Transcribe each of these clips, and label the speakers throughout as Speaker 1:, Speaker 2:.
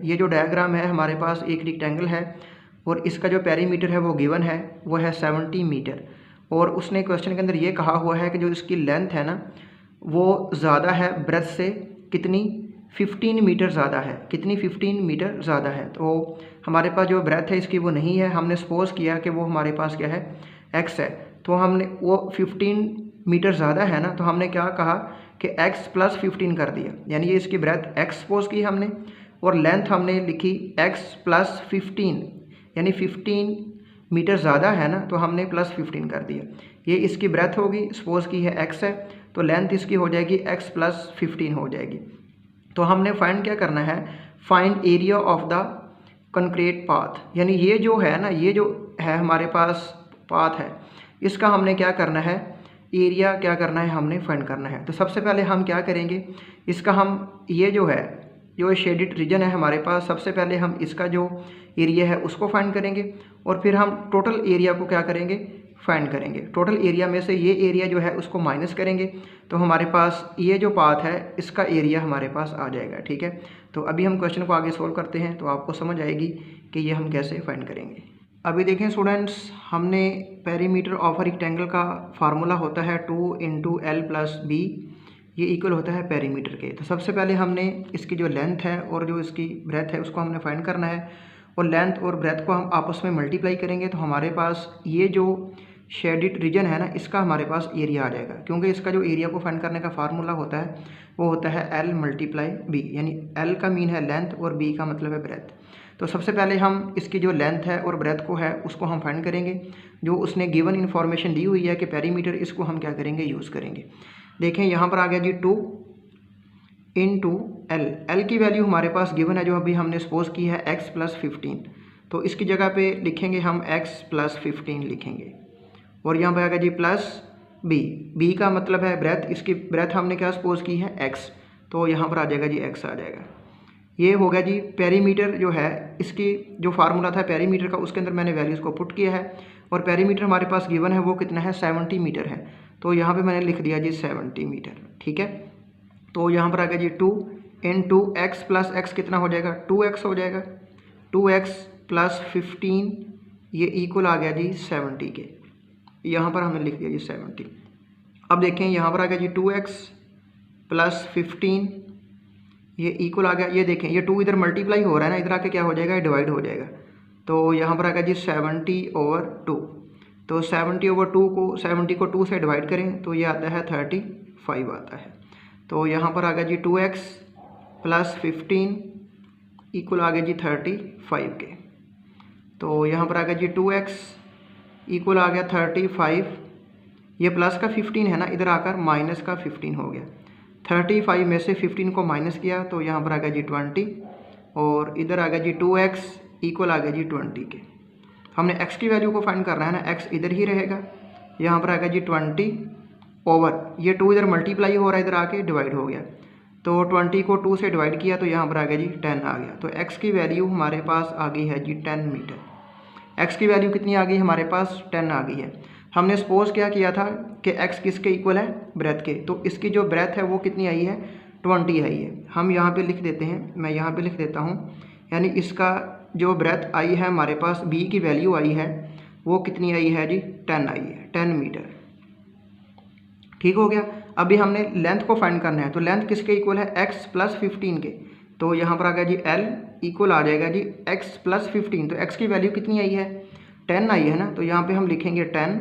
Speaker 1: ये जो डायग्राम है हमारे पास एक रेक्टेंगल है और इसका जो पेरीमीटर है वो गिवन है, वो है 70 मीटर। और उसने क्वेश्चन के अंदर ये कहा हुआ है कि जो इसकी लेंथ है ना वो ज़्यादा है ब्रेथ से, कितनी 15 मीटर ज़्यादा है, कितनी 15 मीटर ज़्यादा है। तो हमारे पास जो ब्रेथ है इसकी वो नहीं है, हमने सपोज किया कि वो हमारे पास क्या है x है, तो हमने वो 15 मीटर ज़्यादा है ना, तो हमने क्या कहा कि x + 15 कर दिया, यानी ये इसकी ब्रेथ x सपोज की हमने और लेंथ हमने लिखी x + 15, यानी 15 मीटर ज़्यादा है ना, तो हमने +15 कर दिया। ये इसकी ब्रेथ होगी, सपोज की है x है, तो लेंथ इसकी हो जाएगी x + 15 हो जाएगी। तो हमने फाइंड क्या करना है, find area of the concrete path, यानी ये जो है ना, ये जो है हमारे पास पाथ है, इसका हमने क्या करना है, एरिया क्या करना है, हमने फाइंड करना है। तो सबसे पहले हम क्या करेंगे, इसका हम ये जो है, जो शेडेड रीजन है हमारे पास, सबसे पहले हम इसका जो एरिया है उसको फाइंड करेंगे और फिर हम टोटल एरिया को क्या करेंगे, फाइंड करेंगे। टोटल एरिया में से ये एरिया जो है उसको माइनस करेंगे, तो हमारे पास ये जो पाथ है इसका एरिया हमारे पास आ जाएगा। ठीक है, तो अभी हम क्वेश्चन को आगे सोल्व करते हैं तो आपको समझ आएगी कि ये हम कैसे फाइंड करेंगे। अभी देखें स्टूडेंट्स, हमने पेरीमीटर ऑफ अ रेक्टेंगल का फार्मूला होता है 2 × L + B, ये इक्वल होता है पेरीमीटर के। तो सबसे पहले हमने इसकी जो लेंथ है और जो इसकी ब्रेथ है उसको हमने फाइंड करना है और लेंथ और ब्रेथ को हम आपस में मल्टीप्लाई करेंगे, तो हमारे पास ये जो शेडेड रीजन है ना इसका हमारे पास एरिया आ जाएगा, क्योंकि इसका जो एरिया को फाइंड करने का फार्मूला होता है वो होता है L × B, यानी L का मीन है लेंथ और B का मतलब है ब्रेथ। तो सबसे पहले हम इसकी जो लेंथ है और ब्रेथ को है उसको हम फाइंड करेंगे, जो उसने गिवन इन्फॉर्मेशन दी हुई है कि पेरीमीटर, इसको हम क्या करेंगे, यूज़ करेंगे। देखें यहाँ पर आ गया जी 2 × L, L की वैल्यू हमारे पास गिवन है जो अभी हमने सपोज की है x + 15, तो इसकी जगह पे लिखेंगे हम x + 15 लिखेंगे और यहाँ पर आ गया जी B का मतलब है ब्रेथ, इसकी ब्रेथ हमने क्या सपोज की है x, तो यहाँ पर आ जाएगा जी x आ जाएगा। ये हो गया जी पेरीमीटर जो है, इसकी जो फार्मूला था पेरीमीटर का उसके अंदर मैंने वैल्यूज़ को पुट किया है और पेरीमीटर हमारे पास गिवन है वो कितना है 70 मीटर है, तो यहाँ पे मैंने लिख दिया जी 70 मीटर। ठीक है, तो यहाँ पर आ गया जी 2 × x + x कितना हो जाएगा, 2x हो जाएगा, 2x + 15 ये इक्वल आ गया जी 70 के, यहाँ पर हमने लिख दिया जी 70। अब देखें यहाँ पर आ गया जी 2x + 15 ये इक्वल आ गया, ये देखें ये 2 इधर मल्टीप्लाई हो रहा है ना, इधर आके क्या हो जाएगा, डिवाइड हो जाएगा, तो यहाँ पर आ गया जी 70/2, तो 70/2 को 2 से डिवाइड करें तो ये आता है 35 आता है। तो यहाँ पर आ गया जी 2x + 15 इक्वल आ गया जी 35 के, तो यहाँ पर आ गया जी 2x इक्वल आ गया 35, ये प्लस का 15 है ना, इधर आकर माइनस का 15 हो गया, 35 में से 15 को माइनस किया तो यहाँ पर आ गया जी 20 और इधर आ गया जी 2x इक्वल आ गया जी 20 के। हमने x की वैल्यू को फाइंड करना है ना, x इधर ही रहेगा, यहाँ पर आ गया जी 20 ओवर ये 2 इधर मल्टीप्लाई हो रहा है, इधर आके डिवाइड हो गया, तो 20 को 2 से डिवाइड किया तो यहाँ पर आ गया जी 10 आ गया, तो x की वैल्यू हमारे पास आ गई है जी 10 मीटर। x की वैल्यू कितनी आ गई हमारे पास, 10 आ गई है। हमने सपोज क्या किया था कि x किसके इक्वल है, ब्रेथ के, तो इसकी जो ब्रेथ है वो कितनी आई है, 20 आई है। हम यहाँ पे लिख देते हैं, मैं यहाँ पे लिख देता हूँ, यानी इसका जो ब्रेथ आई है हमारे पास, b की वैल्यू आई है वो कितनी आई है जी, 10 आई है, 10 मीटर। ठीक हो गया। अभी हमने लेंथ को फाइंड करना है, तो लेंथ किसके इक्वल है, x + 15 के, तो यहाँ पर आ गया जी L इक्वल आ जाएगा जी x + 15, तो x की वैल्यू कितनी आई है, 10 आई है ना, तो यहाँ पे हम लिखेंगे 10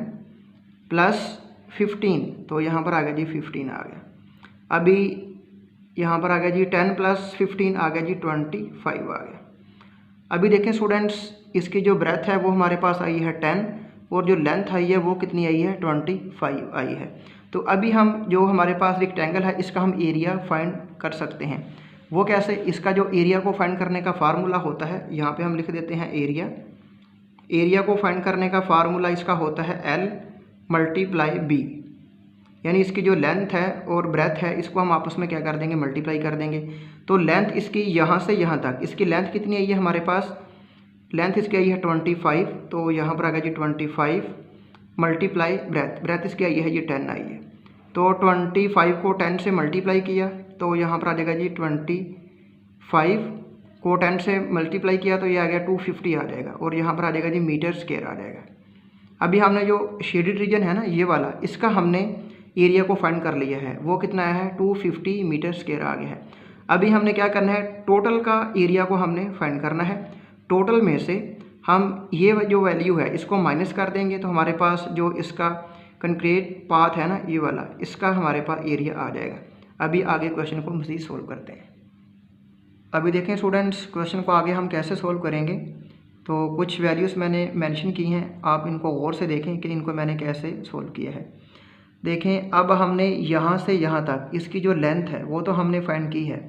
Speaker 1: + 15, तो यहाँ पर आ गया जी 15 आ गया। अभी यहाँ पर आ गया जी 10 + 15 आ गया जी 25 आ गया। अभी देखें स्टूडेंट्स, इसकी जो ब्रेथ है वो हमारे पास आई है 10 और जो लेंथ आई है वो कितनी आई है, 25 आई है। तो अभी हम जो हमारे पास रेक्टेंगल है इसका हम एरिया फाइंड कर सकते हैं। वो कैसे, इसका जो एरिया को फाइंड करने का फार्मूला होता है, यहाँ पे हम लिख देते हैं एरिया को फाइंड करने का फार्मूला इसका होता है L × B, यानी इसकी जो लेंथ है और ब्रेथ है इसको हम आपस में क्या कर देंगे, मल्टीप्लाई कर देंगे। तो लेंथ इसकी यहाँ से यहाँ तक, इसकी लेंथ कितनी आई है हमारे पास, लेंथ इसकी आई है 25, तो यहाँ पर आ गया जी 25 मल्टीप्लाई ब्रेथ इसकी आई है ये 10 आई है, तो 25 को 10 से मल्टीप्लाई किया तो यहाँ पर आ जाएगा जी 25 को 10 से मल्टीप्लाई किया तो ये आ गया 250 आ जाएगा, और यहाँ पर आ जाएगा जी मीटर स्क्वायर आ जाएगा। अभी हमने जो शेडेड रीजन है ना ये वाला, इसका हमने एरिया को फाइंड कर लिया है, वो कितना आया है 250 मीटर स्क्वायर आ गया है। अभी हमने क्या करना है, टोटल का एरिया को हमने फाइंड करना है। टोटल में से हम ये जो वैल्यू है इसको माइनस कर देंगे तो हमारे पास जो इसका कंक्रीट पाथ है ना ये वाला, इसका हमारे पास एरिया आ जाएगा। अभी आगे क्वेश्चन को मज़ीद सोल्व करते हैं। अभी देखें स्टूडेंट्स, क्वेश्चन को आगे हम कैसे सोल्व करेंगे। तो कुछ वैल्यूज़ मैंने मेंशन की हैं, आप इनको गौर से देखें कि इनको मैंने कैसे सोल्व किया है। देखें अब हमने यहाँ से यहाँ तक इसकी जो लेंथ है वो तो हमने फाइंड की है।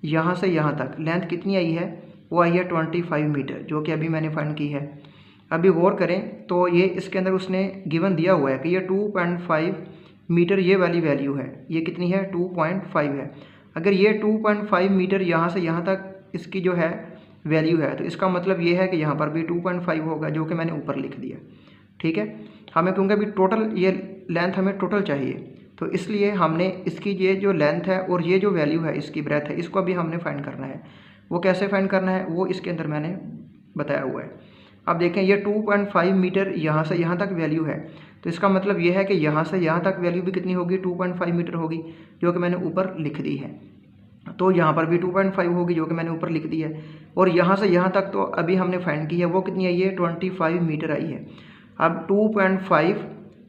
Speaker 1: यहाँ से यहाँ तक लेंथ कितनी आई है, वो आई है 25 मीटर, जो कि अभी मैंने फाइंड की है। अभी गौर करें तो ये इसके अंदर उसने गिवन दिया हुआ है कि ये 2.5 मीटर ये वाली वैल्यू है, ये कितनी है 2.5 है। अगर ये 2.5 मीटर यहाँ से यहाँ तक इसकी जो है वैल्यू है तो इसका मतलब ये है कि यहाँ पर भी 2.5 होगा, जो कि मैंने ऊपर लिख दिया। ठीक है, हमें क्योंकि अभी टोटल ये लेंथ हमें टोटल चाहिए, तो इसलिए हमने इसकी ये जो लेंथ है और ये जो वैल्यू है इसकी ब्रेथ है, इसको अभी हमने फाइंड करना है। वो कैसे फाइंड करना है वो इसके अंदर मैंने बताया हुआ है। अब देखें ये 2.5 मीटर यहाँ से यहाँ तक वैल्यू है, तो इसका मतलब ये है कि यहाँ से यहाँ तक वैल्यू भी कितनी होगी 2.5 मीटर होगी, जो कि मैंने ऊपर लिख दी है। तो यहाँ पर भी 2.5 होगी, जो कि मैंने ऊपर लिख दी है। और यहाँ से यहाँ तक तो अभी हमने फाइंड की है, वो कितनी आई है 25 मीटर आई है। अब 2.5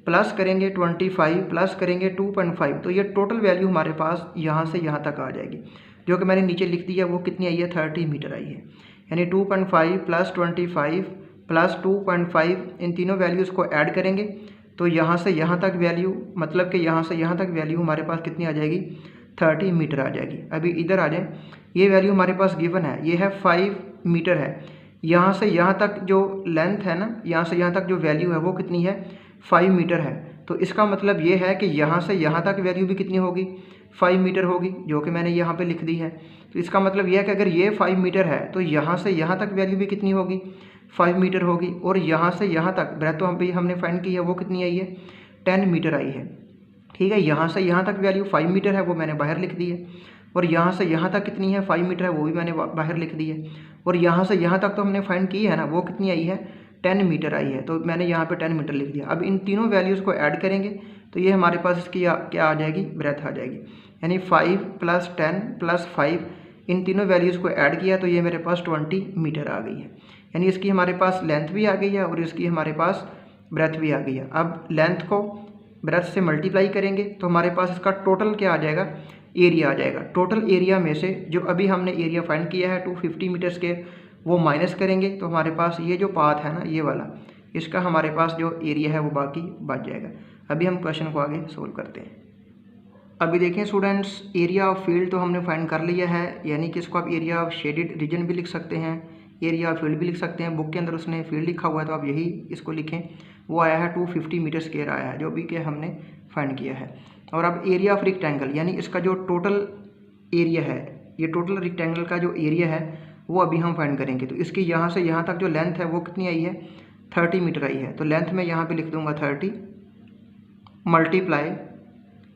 Speaker 1: प्लस करेंगे 25 प्लस करेंगे 2.5, तो ये टोटल वैल्यू हमारे पास यहाँ से यहाँ तक आ जाएगी, जो कि मैंने नीचे लिख दी है। वो कितनी आई है 30 मीटर आई है। यानी 2.5 प्लस 25 प्लस 2.5, इन तीनों वैल्यूज़ को ऐड करेंगे तो यहाँ से यहाँ तक वैल्यू, मतलब कि यहाँ से यहाँ तक वैल्यू हमारे पास कितनी आ जाएगी 30 मीटर आ जाएगी। अभी इधर आ जाए, ये वैल्यू हमारे पास गिवन है, ये है 5 मीटर है। यहाँ से यहाँ तक जो लेंथ है ना, यहाँ से यहाँ तक जो वैल्यू है वो कितनी है 5 मीटर है। तो इसका मतलब ये है कि यहाँ से यहाँ तक वैल्यू भी कितनी होगी 5 मीटर होगी, जो कि मैंने यहाँ पे लिख दी है। तो इसका मतलब यह है कि अगर ये 5 मीटर है तो यहाँ से यहाँ तक वैल्यू भी कितनी होगी 5 मीटर होगी। और यहाँ से यहाँ तक ब्रेथ तो हमने फाइंड की है, वो कितनी आई है 10 मीटर आई है। ठीक है, यहाँ से यहाँ तक वैल्यू 5 मीटर है, वो मैंने बाहर लिख दी है। और यहाँ से यहाँ तक कितनी है 5 मीटर है, वो भी मैंने बाहर लिख दी है। और यहाँ से यहाँ तक तो हमने फाइंड की है ना, वो कितनी आई है 10 मीटर आई है, तो मैंने यहाँ पे 10 मीटर लिख दिया। अब इन तीनों वैल्यूज़ को ऐड करेंगे तो ये हमारे पास इसकी क्या आ जाएगी ब्रेथ आ जाएगी। यानी 5 प्लस 10 प्लस 5, इन तीनों वैल्यूज़ को ऐड किया तो ये मेरे पास 20 मीटर आ गई है। यानी इसकी हमारे पास लेंथ भी आ गई है और इसकी हमारे पास ब्रेथ भी आ गई है। अब लेंथ को ब्रेथ से मल्टीप्लाई करेंगे तो हमारे पास इसका टोटल क्या आ जाएगा, एरिया आ जाएगा। टोटल एरिया में से जो अभी हमने एरिया फाइंड किया है 250 मीटर स्क्वायर, वो माइनस करेंगे तो हमारे पास ये जो पाथ है ना ये वाला, इसका हमारे पास जो एरिया है वो बाकी बच जाएगा। अभी हम क्वेश्चन को आगे सोल्व करते हैं। अभी देखें स्टूडेंट्स, एरिया ऑफ फील्ड तो हमने फाइंड कर लिया है, यानी कि इसको आप एरिया ऑफ शेडेड रीजन भी लिख सकते हैं, एरिया ऑफ फील्ड भी लिख सकते हैं। बुक के अंदर उसने फील्ड लिखा हुआ है तो आप यही इसको लिखें। वो आया है 250 मीटर स्क्वायर आया है, जो भी कि हमने फाइंड किया है। और अब एरिया ऑफ रेक्टेंगल, यानी इसका जो टोटल एरिया है, ये टोटल रेक्टेंगल का जो एरिया है वो अभी हम फाइंड करेंगे। तो इसकी यहाँ से यहाँ तक जो लेंथ है वो कितनी आई है 30 मीटर आई है। तो लेंथ में यहाँ पे लिख दूंगा 30 मल्टीप्लाई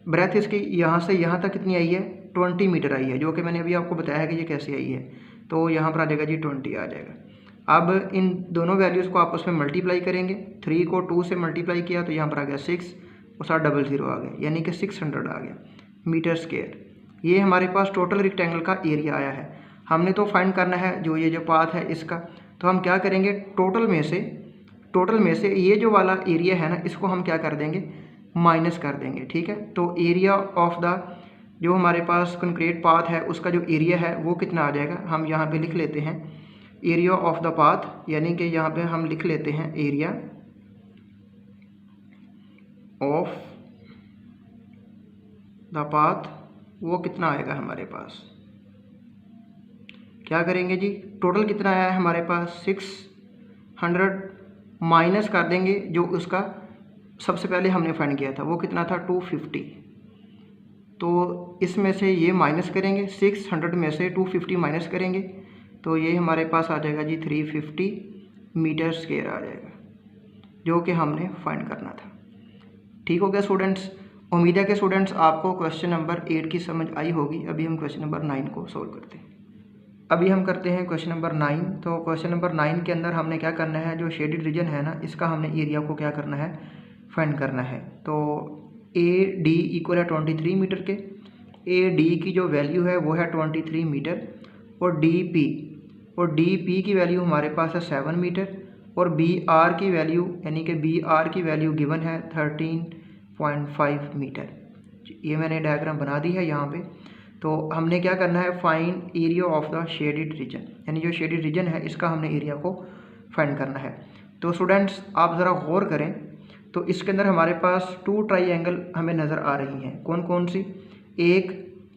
Speaker 1: ब्रेथ इसकी यहाँ से यहाँ तक कितनी आई है 20 मीटर आई है, जो कि मैंने अभी आपको बताया है कि ये कैसे आई है। तो यहाँ पर आ जाएगा जी 20 आ जाएगा। अब इन दोनों वैल्यूज़ को आपस में मल्टीप्लाई करेंगे, 3 को 2 से मल्टीप्लाई किया तो यहाँ पर आ गया 6 और साथ 00 आ गया, यानी कि 600 आ गया मीटर स्क्वायर। ये हमारे पास टोटल रेक्टेंगल का एरिया आया है। हमने तो फाइंड करना है जो ये जो पाथ है इसका, तो हम क्या करेंगे टोटल में से ये जो वाला एरिया है ना इसको हम क्या कर देंगे माइनस कर देंगे। ठीक है, तो एरिया ऑफ द जो हमारे पास कंक्रीट पाथ है उसका जो एरिया है वो कितना आ जाएगा, हम यहाँ पे लिख लेते हैं एरिया ऑफ द पाथ, यानी कि यहाँ पे हम लिख लेते हैं एरिया ऑफ द पाथ, वो कितना आएगा हमारे पास। क्या करेंगे जी, टोटल कितना आया है हमारे पास 600, माइनस कर देंगे जो उसका सबसे पहले हमने फाइंड किया था वो कितना था 250। तो इसमें से ये माइनस करेंगे, 600 में से 250 माइनस करेंगे तो ये हमारे पास आ जाएगा जी 350 मीटर स्क्वायर आ जाएगा, जो कि हमने फाइंड करना था। ठीक हो गया स्टूडेंट्स, उम्मीद है कि स्टूडेंट्स आपको क्वेश्चन नंबर 8 की समझ आई होगी। अभी हम क्वेश्चन नंबर 9 को सोल्व करते हैं। अभी हम करते हैं क्वेश्चन नंबर 9। तो क्वेश्चन नंबर 9 के अंदर हमने क्या करना है, जो शेडेड रीजन है ना, इसका हमने एरिया को क्या करना है, फाइंड करना है। तो ए डी इक्वल है 23 मीटर के। ए डी की जो वैल्यू है वो है 23 मीटर, और डी पी की वैल्यू हमारे पास है 7 मीटर, और बी आर की वैल्यू यानी कि बी आर की वैल्यू गिवन है 13.5 मीटर। ये मैंने डायग्राम बना दी है यहाँ पे। तो हमने क्या करना है, find area of the shaded region, यानी जो शेडेड रीजन है इसका हमने एरिया को फाइंड करना है। तो स्टूडेंट्स आप ज़रा गौर करें, तो इसके अंदर हमारे पास 2 ट्राइंगल हमें नज़र आ रही हैं। कौन कौन सी? एक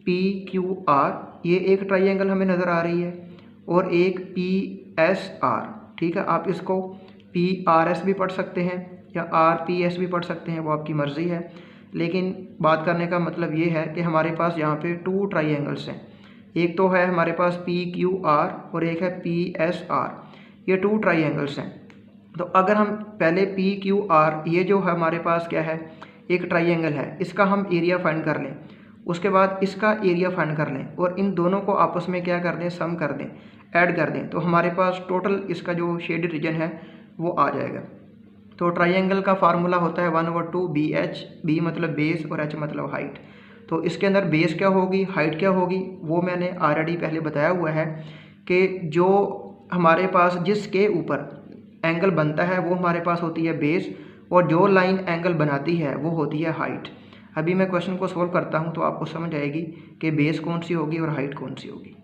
Speaker 1: पी क्यू आर, ये एक ट्राइंगल हमें नज़र आ रही है, और एक पी एस आर। ठीक है, आप इसको पी आर एस भी पढ़ सकते हैं या आर पी एस भी पढ़ सकते हैं, वो आपकी मर्ज़ी है। लेकिन बात करने का मतलब ये है कि हमारे पास यहाँ पे 2 ट्राइंगल्स हैं। एक तो है हमारे पास पी क्यू आर और एक है पी एस आर, ये 2 ट्राइंगल्स हैं। तो अगर हम पहले पी क्यू आर, ये जो हमारे पास क्या है, एक ट्राइंगल है, इसका हम एरिया फाइंड कर लें, उसके बाद इसका एरिया फाइंड कर लें, और इन दोनों को आपस में क्या कर दें, सम कर दें, ऐड कर दें, तो हमारे पास टोटल इसका जो शेडेड रीजन है वो आ जाएगा। तो ट्राइंगल का फार्मूला होता है 1/2 बी एच, बी मतलब बेस और एच मतलब हाइट। तो इसके अंदर बेस क्या होगी, हाइट क्या होगी, वो मैंने ऑलरेडी पहले बताया हुआ है कि जो हमारे पास जिसके ऊपर एंगल बनता है वो हमारे पास होती है बेस, और जो लाइन एंगल बनाती है वो होती है हाइट। अभी मैं क्वेश्चन को सोल्व करता हूँ तो आपको समझ आएगी कि बेस कौन सी होगी और हाइट कौन सी होगी।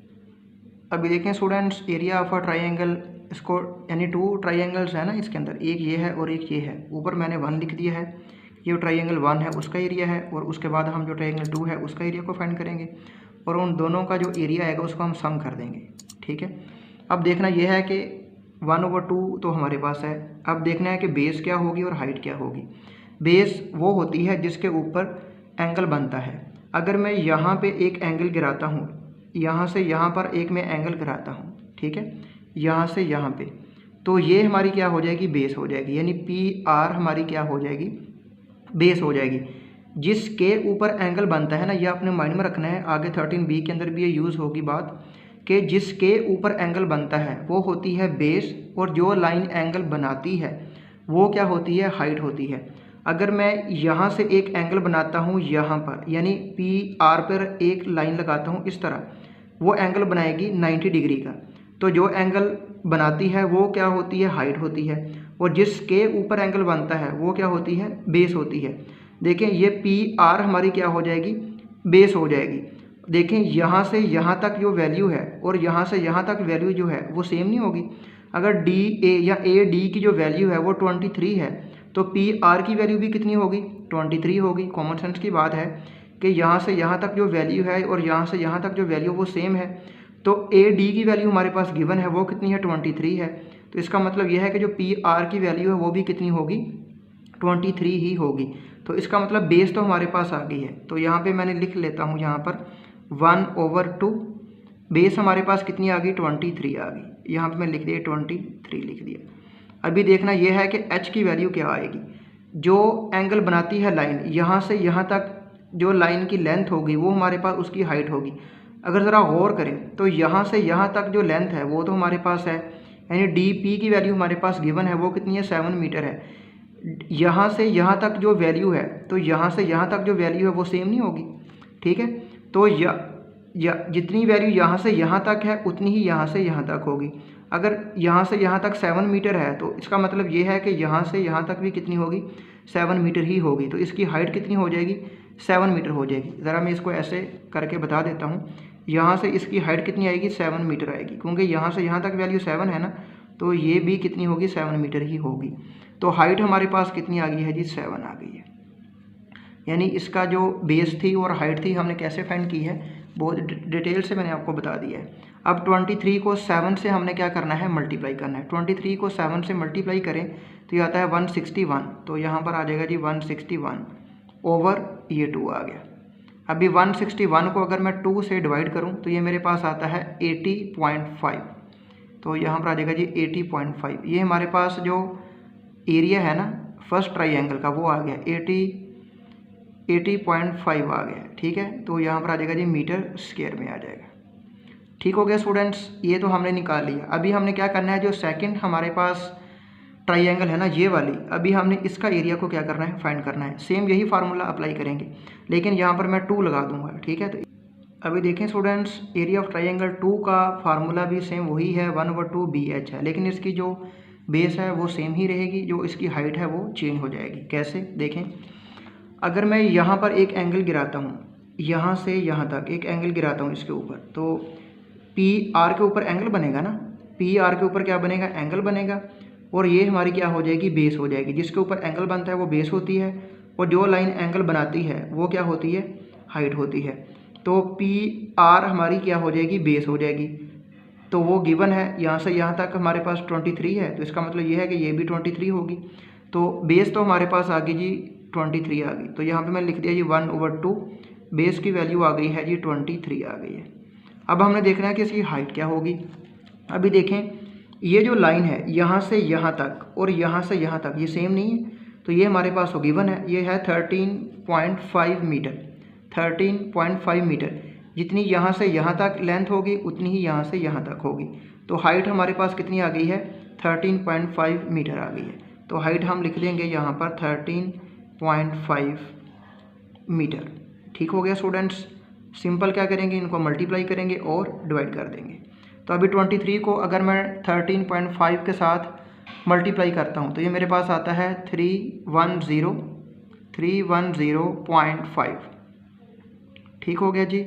Speaker 1: अभी देखें students, area of a triangle, इसको यानी 2 ट्राइंगल्स है ना इसके अंदर, एक ये है और एक ये है। ऊपर मैंने 1 लिख दिया है, ये ट्राइंगल 1 है उसका एरिया है, और उसके बाद हम जो ट्राइंगल 2 है उसका एरिया को फाइंड करेंगे, और उन दोनों का जो एरिया आएगा उसको हम सम कर देंगे। ठीक है, अब देखना यह है कि 1/2 तो हमारे पास है। अब देखना है कि बेस क्या होगी और हाइट क्या होगी। बेस वो होती है जिसके ऊपर एंगल बनता है। अगर मैं यहाँ पे एक एंगल गिराता हूँ, यहाँ से यहाँ पर एक मैं एंगल गिराता हूँ, ठीक है, यहाँ से यहाँ पे, तो ये हमारी क्या हो जाएगी, बेस हो जाएगी, यानी पी आर हमारी क्या हो जाएगी, बेस हो जाएगी। जिसके ऊपर एंगल बनता है ना, ये आपने माइंड में रखना है, आगे 13B के अंदर भी ये यूज़ होगी बात, कि जिसके ऊपर एंगल बनता है वो होती है बेस, और जो लाइन एंगल बनाती है वो क्या होती है, हाइट होती है। अगर मैं यहाँ से एक एंगल बनाता हूँ यहाँ पर, यानी पी आर पर एक लाइन लगाता हूँ इस तरह, वो एंगल बनाएगी 90 डिग्री का, तो जो एंगल बनाती है वो क्या होती है, हाइट होती है, और जिसके ऊपर एंगल बनता है वो क्या होती है, बेस होती है। देखें ये पी आर हमारी क्या हो जाएगी, बेस हो जाएगी। देखें यहाँ से यहाँ तक जो वैल्यू है और यहाँ से यहाँ तक वैल्यू जो है वो सेम नहीं होगी। अगर डी ए या ए डी की जो वैल्यू है वो 23 है, तो पी आर की वैल्यू भी कितनी होगी, 23 होगी। कॉमन सेंस की बात है कि यहाँ से यहाँ तक जो वैल्यू है और यहाँ से यहाँ तक जो वैल्यू वो सेम है, तो ए डी की वैल्यू हमारे पास गिवन है वो कितनी है, 23 है। तो इसका मतलब यह है कि जो पी आर की वैल्यू है वो भी कितनी होगी, 23 ही होगी। तो इसका मतलब बेस तो हमारे पास आ गई है। तो यहाँ पे मैंने लिख लेता हूँ यहाँ पर 1/2, बेस हमारे पास कितनी आ गई, 23 आ गई। यहाँ पे मैं लिख दिया 23 लिख दिया। अभी देखना यह है कि एच की वैल्यू क्या आएगी। जो एंगल बनाती है लाइन, यहाँ से यहाँ तक जो लाइन की लेंथ होगी वो हमारे पास उसकी हाइट होगी। अगर ज़रा गौर करें तो यहाँ से यहाँ तक जो लेंथ है वो तो हमारे पास है, यानी डी पी की वैल्यू हमारे पास गिवन है वो कितनी है, 7 मीटर है। यहाँ से यहाँ तक जो वैल्यू है, तो यहाँ से यहाँ तक जो वैल्यू है वो सेम नहीं होगी। ठीक है, तो जितनी वैल्यू यहाँ से यहाँ तक है उतनी ही यहाँ से यहाँ तक होगी। अगर यहाँ से यहाँ तक 7 मीटर है तो इसका मतलब ये है कि यहाँ से यहाँ तक भी कितनी होगी, 7 मीटर ही होगी। तो इसकी हाइट कितनी हो जाएगी, 7 मीटर हो जाएगी। ज़रा मैं इसको ऐसे करके बता देता हूँ। यहाँ से इसकी हाइट कितनी आएगी, 7 मीटर आएगी, क्योंकि यहाँ से यहाँ तक वैल्यू 7 है ना, तो ये भी कितनी होगी, 7 मीटर ही होगी। तो हाइट हमारे पास कितनी आ गई है जी, 7 आ गई है। यानी इसका जो बेस थी और हाइट थी हमने कैसे फाइंड की है, बहुत डिटेल से मैंने आपको बता दिया है। अब 23 को 7 से हमने क्या करना है, मल्टीप्लाई करना है। 23 को 7 से मल्टीप्लाई करें तो ये आता है 161, तो यहाँ पर आ जाएगा जी 161 ओवर ये 2 आ गया। अभी 161 को अगर मैं 2 से डिवाइड करूँ तो ये मेरे पास आता है 80.5, तो यहाँ पर आ जाएगा जी 80.5। ये हमारे पास जो एरिया है ना फर्स्ट ट्राइंगल का वो आ गया 80.5 आ गया। ठीक है, तो यहाँ पर आ जाएगा जी मीटर स्क्वायर में आ जाएगा। ठीक हो गया स्टूडेंट्स, ये तो हमने निकाल लिया। अभी हमने क्या करना है, जो सेकंड हमारे पास ट्राइंगल है ना ये वाली, अभी हमने इसका एरिया को क्या करना है, फाइंड करना है। सेम यही फार्मूला अप्लाई करेंगे, लेकिन यहाँ पर मैं 2 लगा दूंगा। ठीक है, तो अभी देखें स्टूडेंट्स, एरिया ऑफ ट्राइंगल 2 का फार्मूला भी सेम वही है, 1/2 BH है, लेकिन इसकी जो बेस है वो सेम ही रहेगी, जो इसकी हाइट है वो चेंज हो जाएगी। कैसे देखें, अगर मैं यहाँ पर एक एंगल गिराता हूँ, यहाँ से यहाँ तक एक एंगल गिराता हूँ इसके ऊपर, तो PR के ऊपर एंगल बनेगा ना, PR के ऊपर क्या बनेगा, एंगल बनेगा, और ये हमारी क्या हो जाएगी, बेस हो जाएगी। जिसके ऊपर एंगल बनता है वो बेस होती है, और जो लाइन एंगल बनाती है वो क्या होती है, हाइट होती है। तो PR हमारी क्या हो जाएगी, बेस हो जाएगी। तो वो गिवन है, यहाँ से यहाँ तक हमारे पास 23 है, तो इसका मतलब ये है कि ये भी 23 होगी। तो बेस तो हमारे पास आ गई जी 23 आ गई, तो यहाँ पे मैं लिख दिया जी 1/2, बेस की वैल्यू आ गई है जी 23 आ गई है। अब हमने देखना है कि इसकी हाइट क्या होगी। अभी देखें, ये जो लाइन है यहाँ से यहाँ तक और यहाँ से यहाँ तक, ये सेम नहीं है, तो ये हमारे पास गिवन है, ये है 13.5 मीटर। 13.5 मीटर, जितनी यहाँ से यहाँ तक लेंथ होगी उतनी ही यहाँ से यहाँ तक होगी। तो हाइट हमारे पास कितनी आ गई है, 13.5 मीटर आ गई है। तो हाइट हम लिख देंगे यहाँ पर 13.5 मीटर। ठीक हो गया स्टूडेंट्स, सिंपल क्या करेंगे, इनको मल्टीप्लाई करेंगे और डिवाइड कर देंगे। तो अभी 23 को अगर मैं 13.5 के साथ मल्टीप्लाई करता हूँ तो ये मेरे पास आता है 310.5। ठीक हो गया जी।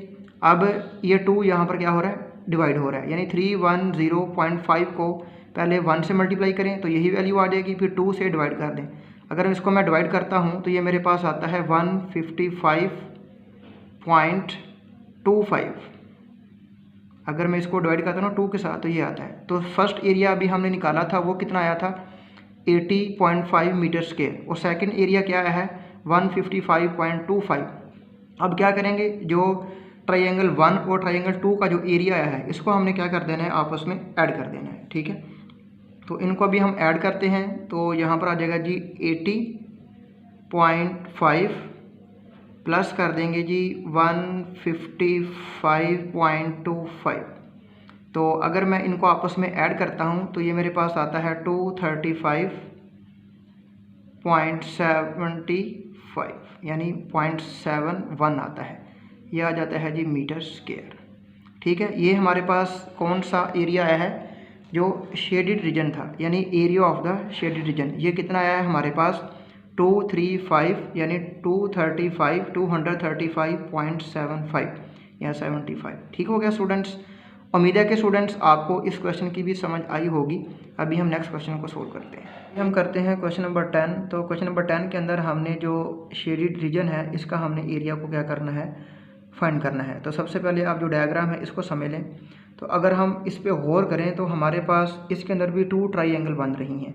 Speaker 1: अब ये 2 यहाँ पर क्या हो रहा है, डिवाइड हो रहा है, यानी 310.5 को पहले 1 से मल्टीप्लाई करें तो यही वैल्यू आ जाएगी, फिर 2 से डिवाइड कर दें। अगर इसको मैं डिवाइड करता हूँ तो ये मेरे पास आता है 155.25। अगर मैं इसको डिवाइड करता हूँ 2 के साथ तो ये आता है। तो फर्स्ट एरिया अभी हमने निकाला था वो कितना आया था, 80.5 मीटर स्क्वायर, और सेकंड एरिया क्या आया है, 155.25। अब क्या करेंगे, जो ट्राइंगल 1 और ट्राइंगल 2 का जो एरिया आया है इसको हमने क्या कर देना है, आपस में ऐड कर देना है। ठीक है, तो इनको अभी हम ऐड करते हैं, तो यहाँ पर आ जाएगा जी 80.5 प्लस कर देंगे जी 155.25। तो अगर मैं इनको आपस में ऐड करता हूँ तो ये मेरे पास आता है 235.75, यानी 0.71 आता है, ये आ जाता है जी मीटर स्क्वायर। ठीक है, ये हमारे पास कौन सा एरिया आया है, जो शेडिड रीजन था, यानी area of the shaded reason. ये कितना आया है हमारे पास, 235, यानी 235.75 या 75। ठीक हो गया स्टूडेंट्स, उम्मीद है कि स्टूडेंट्स आपको इस क्वेश्चन की भी समझ आई होगी। अभी हम नेक्स्ट क्वेश्चन को सोल्व करते हैं। हम करते हैं क्वेश्चन नंबर 10। तो क्वेश्चन नंबर 10 के अंदर हमने जो शेडिड रीजन है इसका हमने एरिया को क्या करना है, फाइंड करना है। तो सबसे पहले आप जो डायग्राम है इसको समझ लें। तो अगर हम इस पे गौर करें तो हमारे पास इसके अंदर भी 2 ट्राइंगल बन रही हैं,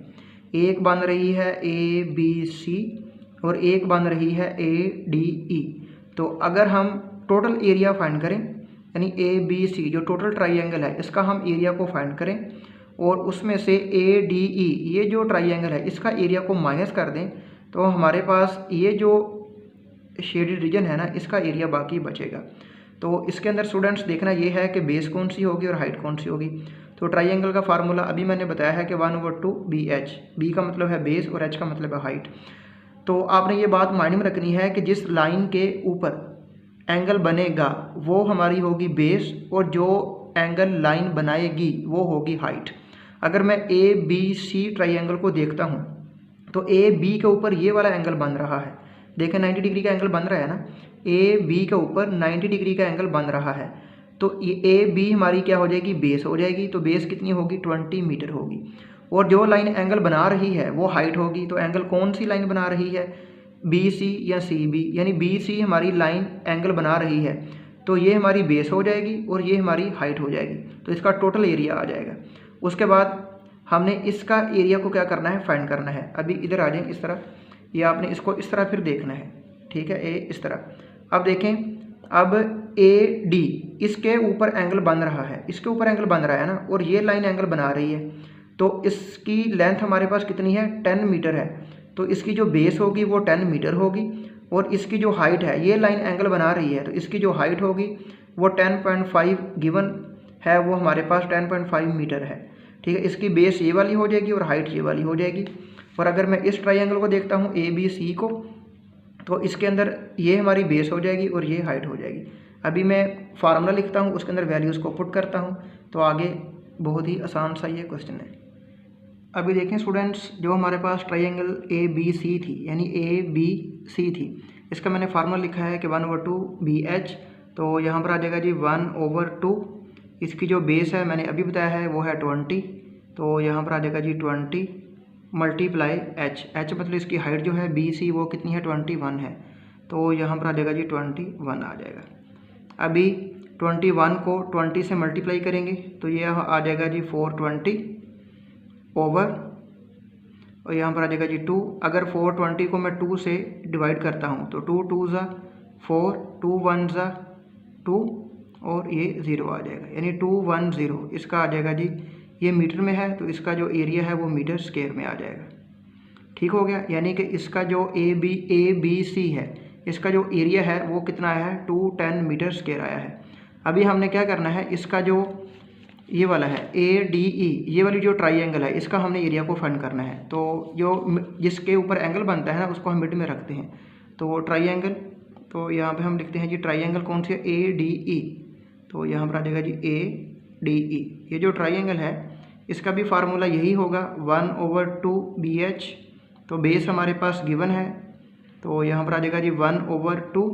Speaker 1: एक बन रही है ABC और एक बन रही है ADE। तो अगर हम टोटल एरिया फाइंड करें, यानी ABC जो टोटल ट्राइंगल है इसका हम एरिया को फाइंड करें, और उसमें से ADE ये जो ट्राइंगल है इसका एरिया को माइनस कर दें, तो हमारे पास ये जो शेडेड रीजन है ना इसका एरिया बाकी बचेगा। तो इसके अंदर स्टूडेंट्स देखना ये है कि बेस कौन सी होगी और हाइट कौन सी होगी। तो ट्राइंगल का फार्मूला अभी मैंने बताया है कि 1/2 BH, B का मतलब है बेस और H का मतलब है हाइट। तो आपने ये बात माइंड में रखनी है कि जिस लाइन के ऊपर एंगल बनेगा वो हमारी होगी बेस, और जो एंगल लाइन बनाएगी वो होगी हाइट। अगर मैं ABC ट्राइंगल को देखता हूँ तो AB के ऊपर ये वाला एंगल बन रहा है, देखें 90 डिग्री का एंगल बन रहा है ना, AB के ऊपर 90 डिग्री का एंगल बन रहा है। तो ये AB हमारी क्या हो जाएगी, बेस हो जाएगी। तो बेस कितनी होगी, 20 मीटर होगी, और जो लाइन एंगल बना रही है वो हाइट होगी। तो एंगल कौन सी लाइन बना रही है, BC या CB, यानी BC हमारी लाइन एंगल बना रही है, तो ये हमारी बेस हो जाएगी और ये हमारी हाइट हो जाएगी। तो इसका टोटल एरिया आ जाएगा। उसके बाद हमने इसका एरिया को क्या करना है, फाइंड करना है। अभी इधर आ जाए इस तरह, ये आपने इसको इस तरह फिर देखना है। ठीक है, इस तरह। अब देखें, अब AD इसके ऊपर एंगल बन रहा है, इसके ऊपर एंगल बन रहा है ना, और ये लाइन एंगल बना रही है। तो इसकी लेंथ हमारे पास कितनी है, 10 मीटर है। तो इसकी जो बेस होगी वो 10 मीटर होगी, और इसकी जो हाइट है, ये लाइन एंगल बना रही है तो इसकी जो हाइट होगी वो 10.5 गिवन है वो हमारे पास 10.5 मीटर है। ठीक है, इसकी बेस ये वाली हो जाएगी और हाइट ये वाली हो जाएगी। और अगर मैं इस ट्राइंगल को देखता हूँ ABC को, तो इसके अंदर ये हमारी बेस हो जाएगी और ये हाइट हो जाएगी। अभी मैं फार्मूला लिखता हूँ, उसके अंदर वैल्यूज़ को पुट करता हूँ, तो आगे बहुत ही आसान सा ये क्वेश्चन है। अभी देखें स्टूडेंट्स, जो हमारे पास ट्राइंगल ABC थी, यानी ABC थी, इसका मैंने फार्मूला लिखा है कि 1/2 BH, तो यहाँ पर आ जाएगा जी 1/2। इसकी जो बेस है मैंने अभी बताया है वो है 20, तो यहाँ पर आ जाएगा जी 20 मल्टीप्लाई H मतलब इसकी हाइट जो है BC वो कितनी है 21 है, तो यहाँ पर आ जाएगा जी 21 आ जाएगा। अभी 21 को 20 से मल्टीप्लाई करेंगे तो ये आ जाएगा जी 420 ओवर, और यहाँ पर आ जाएगा जी 2। अगर 420 को मैं 2 से डिवाइड करता हूँ तो 2 2 ज़ा 4, 2 1 ज़ा 2 और ये 0 आ जाएगा, यानी 210। इसका आ जाएगा जी, ये मीटर में है तो इसका जो एरिया है वो मीटर स्क्वायर में आ जाएगा। ठीक हो गया, यानी कि इसका जो ABC है, इसका जो एरिया है वो कितना आया है 210 मीटर स्क्वायर आया है। अभी हमने क्या करना है, इसका जो ये वाला है ADE, ये वाली जो ट्राइंगल है, इसका हमने एरिया को फाइंड करना है। तो जो जिसके ऊपर एंगल बनता है ना, उसको हम मिड में रखते हैं, तो ट्राइंगल, तो यहाँ पे हम लिखते हैं जी ट्राइंगल कौन सी है, ADE, तो यहाँ पर आ जाएगा जी ADE। ये जो ट्राइंगल है इसका भी फार्मूला यही होगा 1/2 BH, तो बेस हमारे पास गिवन है, तो यहाँ पर आ जाएगा जी 1/2,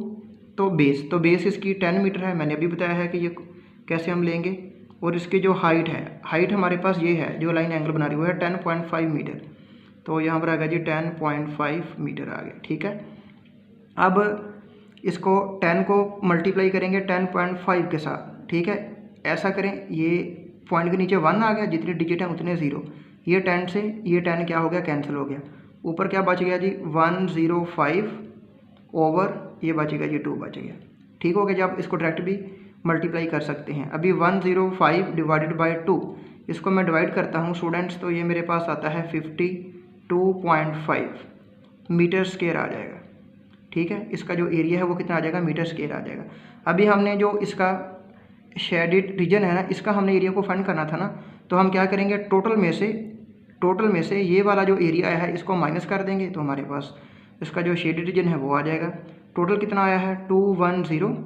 Speaker 1: तो बेस इसकी 10 मीटर है, मैंने अभी बताया है कि ये कैसे हम लेंगे। और इसकी जो हाइट है, हाइट हमारे पास ये है, जो लाइन एंगल बना रही है वो है 10.5 मीटर, तो यहाँ पर आ गया जी 10.5 मीटर आ गया। ठीक है, अब इसको 10 को मल्टीप्लाई करेंगे 10.5 के साथ। ठीक है, ऐसा करें, ये पॉइंट के नीचे 1 आ गया, जितने डिजिट हैं उतने 0, ये 10 से ये 10 क्या हो गया, कैंसिल हो गया, ऊपर क्या बच गया जी 105 ओवर ये बचेगा जी 2 बच गया। ठीक हो गया, जब इसको डायरेक्ट भी मल्टीप्लाई कर सकते हैं। अभी 105 डिवाइडेड बाई 2, इसको मैं डिवाइड करता हूँ स्टूडेंट्स, तो ये मेरे पास आता है 52.5 मीटर स्क्वायर आ जाएगा। ठीक है, इसका जो एरिया है वो कितना आ जाएगा, मीटर स्क्वायर आ जाएगा। अभी हमने जो इसका शेडेड रीजन है ना, इसका हमने एरिया को फाइंड करना था ना, तो हम क्या करेंगे, टोटल में से ये वाला जो एरिया आया है इसको माइनस कर देंगे, तो हमारे पास इसका जो शेडेड रीजन है वो आ जाएगा। टोटल कितना आया है 210,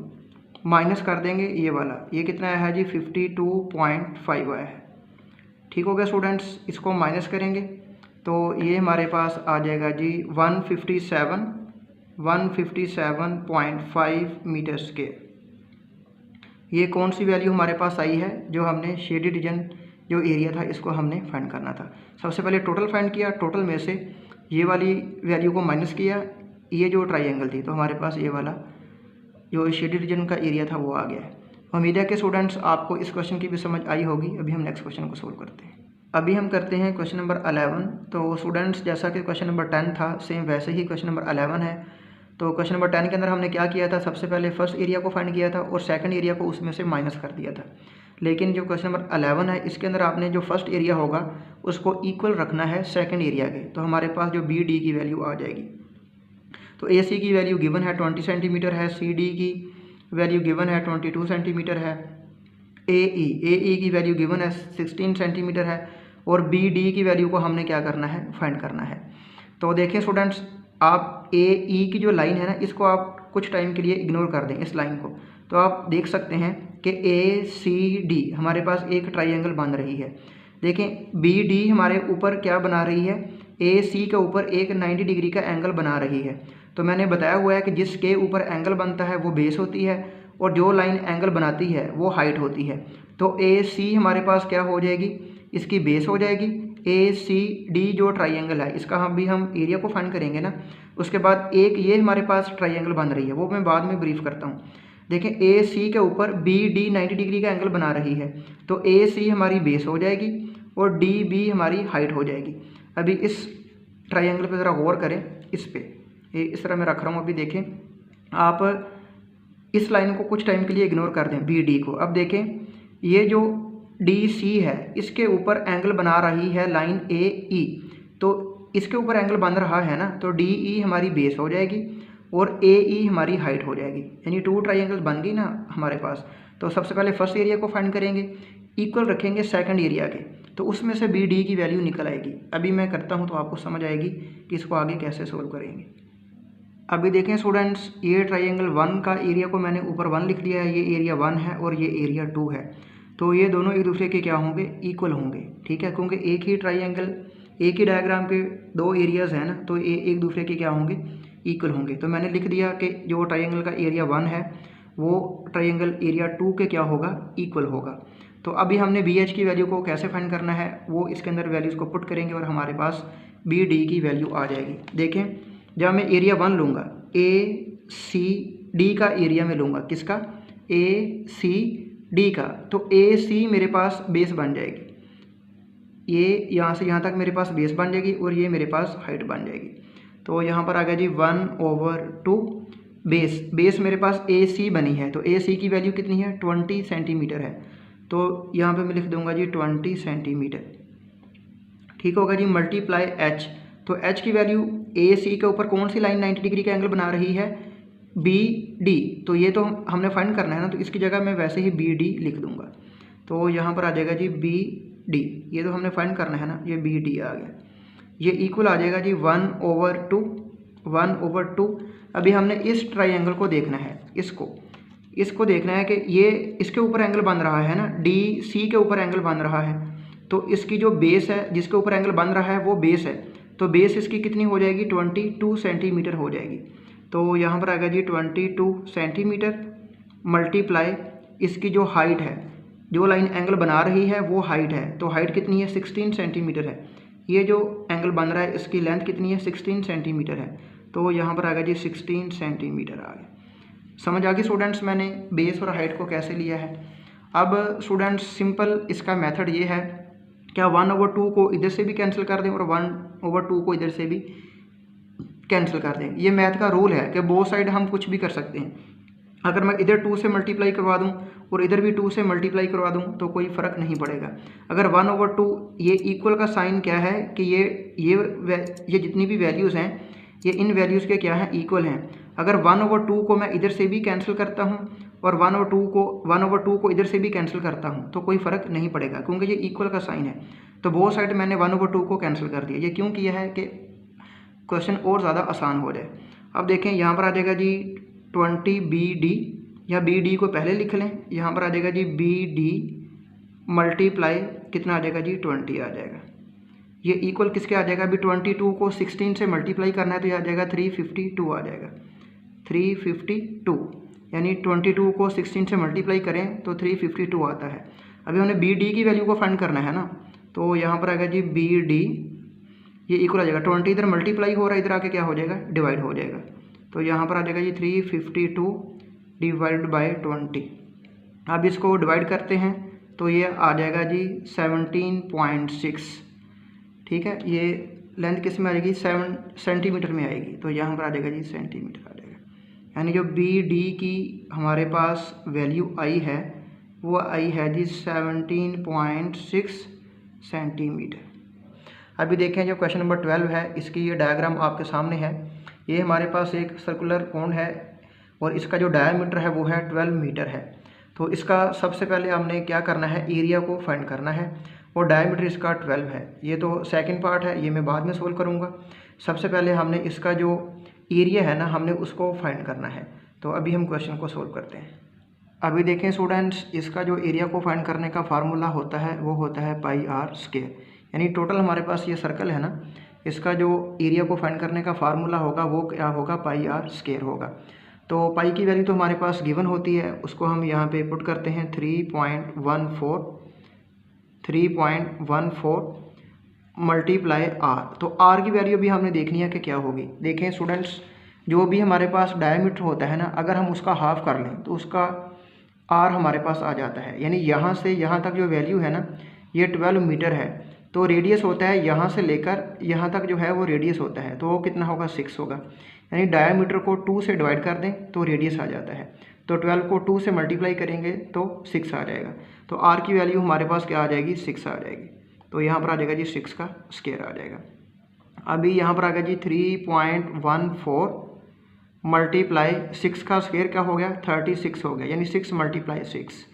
Speaker 1: माइनस कर देंगे ये वाला, ये कितना आया है जी 52.5 आया है। ठीक हो गया स्टूडेंट्स, इसको माइनस करेंगे तो ये हमारे पास आ जाएगा जी 157.5 मीटर स्क्वायर। ये कौन सी वैल्यू हमारे पास आई है, जो हमने शेडेड रीजन जो एरिया था इसको हमने फाइंड करना था। सबसे पहले टोटल फाइंड किया, टोटल में से ये वाली वैल्यू को माइनस किया, ये जो ट्राइंगल थी, तो हमारे पास ये वाला जो शेडेड रीजन का एरिया था वो आ गया है। उम्मीद है कि स्टूडेंट्स आपको इस क्वेश्चन की भी समझ आई होगी। अभी हम नेक्स्ट क्वेश्चन को सोल्व करते हैं। अभी हम करते हैं क्वेश्चन नंबर 11। तो स्टूडेंट्स, जैसा कि क्वेश्चन नंबर 10 था, सेम वैसे ही क्वेश्चन नंबर 11 है। तो क्वेश्चन नंबर 10 के अंदर हमने क्या किया था, सबसे पहले फर्स्ट एरिया को फाइंड किया था और सेकंड एरिया को उसमें से माइनस कर दिया था। लेकिन जो क्वेश्चन नंबर 11 है, इसके अंदर आपने जो फर्स्ट एरिया होगा उसको इक्वल रखना है सेकंड एरिया के, तो हमारे पास जो BD की वैल्यू आ जाएगी। तो AC की वैल्यू गिवन है 20 सेंटीमीटर है, CD की वैल्यू गिवन है 22 सेंटीमीटर है, AE की वैल्यू गिवन है 16 सेंटीमीटर है, और BD की वैल्यू को हमने क्या करना है, फाइंड करना है। तो देखिए स्टूडेंट्स, आप AE की जो लाइन है ना, इसको आप कुछ टाइम के लिए इग्नोर कर दें, इस लाइन को, तो आप देख सकते हैं कि ACD हमारे पास एक ट्राइंगल बन रही है। देखें BD हमारे ऊपर क्या बना रही है, AC के ऊपर एक 90 डिग्री का एंगल बना रही है। तो मैंने बताया हुआ है कि जिसके ऊपर एंगल बनता है वो बेस होती है, और जो लाइन एंगल बनाती है वो हाइट होती है। तो AC हमारे पास क्या हो जाएगी, इसकी बेस हो जाएगी। ACD जो ट्राइंगल है, इसका हम एरिया को फाइंड करेंगे ना, उसके बाद एक ये हमारे पास ट्राइंगल बन रही है, वो मैं बाद में ब्रीफ करता हूँ। देखें AC के ऊपर BD 90 डिग्री का एंगल बना रही है, तो AC हमारी बेस हो जाएगी और DB हमारी हाइट हो जाएगी। अभी इस ट्राइंगल पे ज़रा गौर करें, इस पे ये इस तरह मैं रख रहा हूँ। अभी देखें, आप इस लाइन को कुछ टाइम के लिए इग्नोर कर दें, BD को। अब देखें, ये जो DC है इसके ऊपर एंगल बना रही है लाइन AE, तो इसके ऊपर एंगल बन रहा है ना, तो DE हमारी बेस हो जाएगी और AE हमारी हाइट हो जाएगी, यानी 2 ट्राइंगल बन गई ना हमारे पास। तो सबसे पहले फर्स्ट एरिया को फाइंड करेंगे, इक्वल रखेंगे सेकंड एरिया के, तो उसमें से बी डी की वैल्यू निकल आएगी। अभी मैं करता हूँ तो आपको समझ आएगी कि इसको आगे कैसे सोल्व करेंगे। अभी देखें स्टूडेंट्स, ये ट्राइंगल 1 का एरिया को मैंने ऊपर 1 लिख लिया है, ये एरिया 1 है और ये एरिया 2 है, तो ये दोनों एक दूसरे के क्या होंगे, इक्वल होंगे। ठीक है, क्योंकि एक ही ट्राइंगल, एक ही डायग्राम के दो एरियाज़ हैं ना, तो ये एक दूसरे के क्या होंगे, इक्वल होंगे। तो मैंने लिख दिया कि जो ट्राइंगल का एरिया 1 है वो ट्राइंगल एरिया 2 के क्या होगा, इक्वल होगा। तो अभी हमने बी एच की वैल्यू को कैसे फाइंड करना है, वो इसके अंदर वैल्यूज़ को पुट करेंगे और हमारे पास बी डी की वैल्यू आ जाएगी। देखें, जब मैं एरिया 1 लूँगा, ए सी डी का एरिया में लूँगा, किसका, ए सी डी का, तो ए सी मेरे पास बेस बन जाएगी, ये यहाँ से यहाँ तक मेरे पास बेस बन जाएगी और ये मेरे पास हाइट बन जाएगी। तो यहाँ पर आ गया जी 1/2 बेस मेरे पास ए सी बनी है, तो ए सी की वैल्यू कितनी है, 20 सेंटीमीटर है, तो यहाँ पे मैं लिख दूंगा जी 20 सेंटीमीटर। ठीक होगा जी, मल्टीप्लाई एच, तो एच की वैल्यू ए सी के ऊपर कौन सी लाइन 90 डिग्री का एंगल बना रही है, बी डी, तो ये तो हमने फाइंड करना है ना, तो इसकी जगह मैं वैसे ही बी डी लिख दूंगा। तो यहाँ पर आ जाएगा जी बी डी, ये तो हमने फाइंड करना है ना, ये बी डी आ गया, ये इक्वल आ जाएगा जी 1/2। अभी हमने इस ट्राइंगल को देखना है, इसको देखना है कि ये इसके ऊपर एंगल बन रहा है ना, डी सी के ऊपर एंगल बन रहा है, तो इसकी जो बेस है, जिसके ऊपर एंगल बन रहा है वो बेस है, तो बेस इसकी कितनी हो जाएगी, 22 सेंटीमीटर हो जाएगी। तो यहाँ पर आ गया जी 22 सेंटीमीटर मल्टीप्लाई इसकी जो हाइट है, जो लाइन एंगल बना रही है वो हाइट है, तो हाइट कितनी है, 16 सेंटीमीटर है। ये जो एंगल बन रहा है इसकी लेंथ कितनी है, 16 सेंटीमीटर है, तो यहाँ पर आ गया जी 16 सेंटीमीटर आ गया। समझ आ गई स्टूडेंट्स, मैंने बेस और हाइट को कैसे लिया है। अब स्टूडेंट्स सिंपल इसका मेथड ये है, क्या 1/2 को इधर से भी कैंसिल कर दें और 1/2 को इधर से भी कैंसिल कर दें। ये मैथ का रूल है कि बोथ साइड हम कुछ भी कर सकते हैं। अगर मैं इधर 2 से मल्टीप्लाई करवा दूं और इधर भी 2 से मल्टीप्लाई करवा दूं तो कोई फ़र्क नहीं पड़ेगा। अगर 1/2 ये इक्वल का साइन क्या है कि ये जितनी भी वैल्यूज़ हैं ये इन वैल्यूज़ के क्या हैं, इक्वल हैं। अगर 1/2 को मैं इधर से भी कैंसिल करता हूँ और 1/2 को इधर से भी कैंसिल करता हूँ तो कोई फ़र्क नहीं पड़ेगा, क्योंकि ये इक्वल का साइन है। तो बोथ साइड मैंने 1/2 को कैंसिल कर दिया। ये क्यों किया है कि क्वेश्चन और ज़्यादा आसान हो जाए। अब देखें, यहाँ पर आ जाएगा जी 20 बी डी, या बी डी को पहले लिख लें, यहाँ पर आ जाएगा जी बी डी मल्टीप्लाई कितना आ जाएगा जी 20 आ जाएगा। ये इक्वल किसके आ जाएगा, अभी 22 को 16 से मल्टीप्लाई करना है तो ये आ जाएगा 352 आ जाएगा, 352, यानी 22 को 16 से मल्टीप्लाई करें तो 352 आता है। अभी हमने बी डी की वैल्यू को फाइंड करना है ना, तो यहाँ पर आएगा जी बी डी, ये इक्वल आ जाएगा 20 इधर मल्टीप्लाई हो रहा है, इधर आके क्या हो जाएगा, डिवाइड हो जाएगा। तो यहाँ पर आ जाएगा जी 352 डिवाइड बाई 20। अब इसको डिवाइड करते हैं तो ये आ जाएगा जी 17.6। ठीक है, ये लेंथ किस में आ जाएगी, 7 सेंटीमीटर में आएगी, तो यहाँ पर आ जाएगा जी सेंटीमीटर आ जाएगा। यानी जो बी डी की हमारे पास वैल्यू आई है वो आई है जी 17.6 सेंटीमीटर। अभी देखें जो क्वेश्चन नंबर 12 है, इसकी ये डायग्राम आपके सामने है। ये हमारे पास एक सर्कुलर कोन है और इसका जो डायमीटर है वो है 12 मीटर है। तो इसका सबसे पहले हमने क्या करना है, एरिया को फाइंड करना है और डायमीटर इसका 12 है। ये तो सेकंड पार्ट है, ये मैं बाद में सोल्व करूँगा। सबसे पहले हमने इसका जो एरिया है ना, हमने उसको फाइंड करना है। तो अभी हम क्वेश्चन को सोल्व करते हैं। अभी देखें स्टूडेंट्स, इसका जो एरिया को फाइंड करने का फार्मूला होता है वो होता है पाई आर स्क्वायर। यानी टोटल हमारे पास ये सर्कल है ना, इसका जो एरिया को फाइंड करने का फार्मूला होगा वो क्या होगा, पाई आर स्क्वायर होगा। तो पाई की वैल्यू तो हमारे पास गिवन होती है, उसको हम यहाँ पे पुट करते हैं 3.14 मल्टीप्लाई आर। तो आर की वैल्यू भी हमने देखनी है कि क्या होगी। देखें स्टूडेंट्स, जो भी हमारे पास डायमीटर होता है ना, अगर हम उसका हाफ कर लें तो उसका आर हमारे पास आ जाता है। यानी यहाँ से यहाँ तक जो वैल्यू है ना, ये 12 मीटर है, तो रेडियस होता है यहाँ से लेकर यहाँ तक जो है वो रेडियस होता है, तो वो कितना होगा, 6 होगा। यानी डायमीटर को 2 से डिवाइड कर दें तो रेडियस आ जाता है, तो 12 को 2 से मल्टीप्लाई करेंगे तो 6 आ जाएगा। तो आर की वैल्यू हमारे पास क्या आ जाएगी, 6 आ जाएगी। तो यहाँ पर आ जाएगा जी 6 का स्क्वायर आ जाएगा। अभी यहाँ पर आ गया जी 3.14 मल्टीप्लाई 6 का स्क्वायर क्या हो गया, 36 हो गया, यानी 6 × 6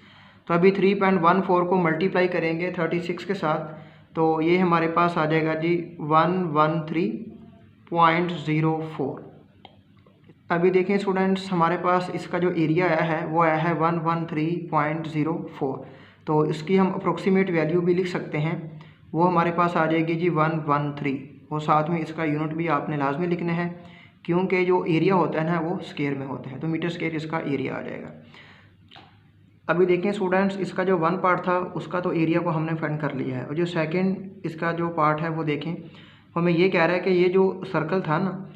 Speaker 1: तो अभी 3.14 को मल्टीप्लाई करेंगे 36 के साथ, तो ये हमारे पास आ जाएगा जी 113.04। अभी देखें स्टूडेंट्स, हमारे पास इसका जो एरिया आया है वो आया है 113.04। तो इसकी हम अप्रोक्सीमेट वैल्यू भी लिख सकते हैं, वो हमारे पास आ जाएगी जी 113। और साथ में इसका यूनिट भी आपने लाजमी लिखना है, क्योंकि जो एरिया होता है ना वो स्क्वायर में होता है, तो मीटर स्क्वायर इसका एरिया आ जाएगा। अभी देखें स्टूडेंट्स, इसका जो वन पार्ट था उसका तो एरिया को हमने फाइंड कर लिया है, और जो सेकंड इसका जो पार्ट है वो देखें, हमें ये कह रहा है कि ये जो सर्कल था ना